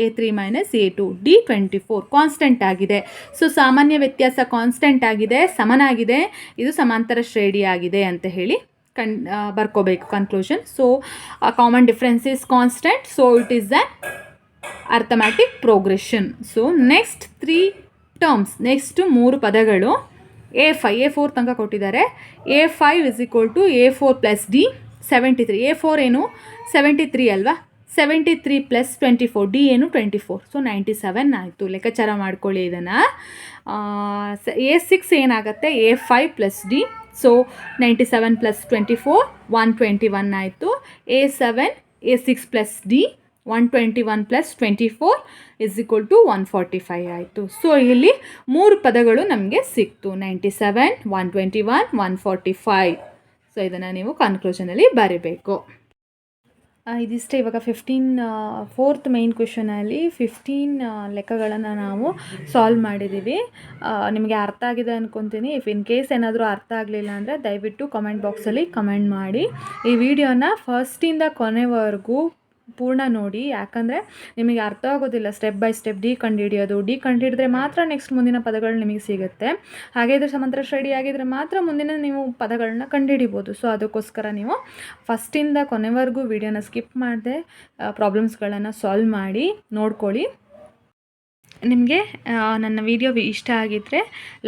A3 - A2, D 24 constant ಆಗಿದೆ. ಸೊ ಸಾಮಾನ್ಯ ವ್ಯತ್ಯಾಸ ಕಾನ್ಸ್ಟೆಂಟ್ ಆಗಿದೆ, ಸಮನಾಗಿದೆ, ಇದು ಸಮಾಂತರ ಶ್ರೇಣಿ ಆಗಿದೆ ಅಂತ ಹೇಳಿ ಬರ್ಕೋಬೇಕು conclusion. So common difference is constant, so it is an arithmetic progression. So next 3 terms, next 3 ಪದಗಳು. A4 ತನಕ ಕೊಟ್ಟಿದ್ದಾರೆ. A5 = A4 + D 73. A4 ಏನು 73 ಅಲ್ವಾ, 73 + 24, ಡಿ ಏನು 24, ಸೊ 97 ಆಯಿತು. ಲೆಕ್ಕಾಚಾರ ಮಾಡ್ಕೊಳ್ಳಿ ಇದನ್ನು. A6 ಏನಾಗುತ್ತೆ A5 + D, ಸೊ 97 + 24 121 ಆಯಿತು. A6 + D 121 + 24 = 145 ಆಯಿತು. ಸೊ ಇಲ್ಲಿ 3 ಪದಗಳು ನಮಗೆ ಸಿಕ್ತು, 97, 121, 145. ಸೊ ಇದನ್ನು ನೀವು ಕನ್ಕ್ಲೂಷನಲ್ಲಿ ಬರೀಬೇಕು. ಇದಿಷ್ಟೇ. ಇವಾಗ 4th ಮೇನ್ ಕ್ವೆಶನಲ್ಲಿ 15 ಲೆಕ್ಕಗಳನ್ನು ನಾವು ಸಾಲ್ವ್ ಮಾಡಿದ್ದೀವಿ. ನಿಮಗೆ ಅರ್ಥ ಆಗಿದೆ ಅಂದ್ಕೊತೀನಿ. ಇನ್ ಕೇಸ್ ಏನಾದರೂ ಅರ್ಥ ಆಗಲಿಲ್ಲ ಅಂದರೆ ದಯವಿಟ್ಟು ಕಮೆಂಟ್ ಬಾಕ್ಸಲ್ಲಿ ಕಮೆಂಟ್ ಮಾಡಿ. ಈ ವಿಡಿಯೋನ ಫಸ್ಟಿಂದ ಕೊನೆವರೆಗೂ ಪೂರ್ಣ ನೋಡಿ, ಯಾಕಂದರೆ ನಿಮಗೆ ಅರ್ಥ ಆಗೋದಿಲ್ಲ ಸ್ಟೆಪ್ ಬೈ ಸ್ಟೆಪ್ ಡಿ ಕಂಡುಹಿಡಿಯೋದು. ಡಿ ಕಂಡುಹಿಡಿದ್ರೆ ಮಾತ್ರ ನೆಕ್ಸ್ಟ್ ಮುಂದಿನ ಪದಗಳು ನಿಮಗೆ ಸಿಗುತ್ತೆ. ಹಾಗೆ ಇದ್ರೆ ಸಮಾಂತರ ಶ್ರೇಣಿ ಆಗಿದ್ರೆ ಮಾತ್ರ ಮುಂದಿನ ನೀವು ಪದಗಳನ್ನ ಕಂಡುಹಿಡಿಬೋದು. ಸೊ ಅದಕ್ಕೋಸ್ಕರ ನೀವು ಫಸ್ಟಿಂದ ಕೊನೆವರೆಗೂ ವಿಡಿಯೋನ ಸ್ಕಿಪ್ ಮಾಡದೆ ಪ್ರಾಬ್ಲಮ್ಸ್ಗಳನ್ನು ಸಾಲ್ವ್ ಮಾಡಿ ನೋಡ್ಕೊಳ್ಳಿ. ನಿಮಗೆ ನನ್ನ ವಿಡಿಯೋ ಇಷ್ಟ ಆಗಿದ್ದರೆ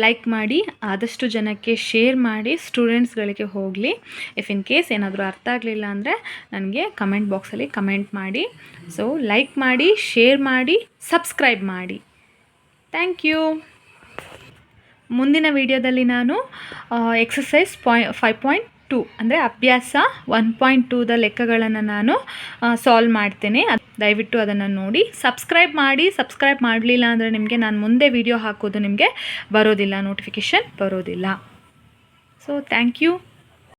ಲೈಕ್ ಮಾಡಿ, ಆದಷ್ಟು ಜನಕ್ಕೆ ಶೇರ್ ಮಾಡಿ, ಸ್ಟೂಡೆಂಟ್ಸ್ಗಳಿಗೆ ಹೋಗಲಿ. ಇನ್ ಕೇಸ್ ಏನಾದರೂ ಅರ್ಥ ಆಗಲಿಲ್ಲ ಅಂದರೆ ನನಗೆ ಕಮೆಂಟ್ ಬಾಕ್ಸಲ್ಲಿ ಕಮೆಂಟ್ ಮಾಡಿ. ಸೊ ಲೈಕ್ ಮಾಡಿ, ಶೇರ್ ಮಾಡಿ, ಸಬ್ಸ್ಕ್ರೈಬ್ ಮಾಡಿ. Thank you. ಮುಂದಿನ ವಿಡಿಯೋದಲ್ಲಿ ನಾನು ಎಕ್ಸಸೈಸ್ 5.2 ಅಂದರೆ ಅಭ್ಯಾಸ 1.2ದ ಲೆಕ್ಕಗಳನ್ನು ನಾನು ಸಾಲ್ವ್ ಮಾಡ್ತೇನೆ. ದಯವಿಟ್ಟು ಅದನ್ನು ನೋಡಿ ಸಬ್ಸ್ಕ್ರೈಬ್ ಮಾಡಿ. ಸಬ್ಸ್ಕ್ರೈಬ್ ಮಾಡಲಿಲ್ಲ ಅಂದರೆ ನಿಮಗೆ ನಾನು ಮುಂದೆ ವಿಡಿಯೋ ಹಾಕೋದು ನಿಮಗೆ ಬರೋದಿಲ್ಲ, ನೋಟಿಫಿಕೇಷನ್ ಬರೋದಿಲ್ಲ. So thank you.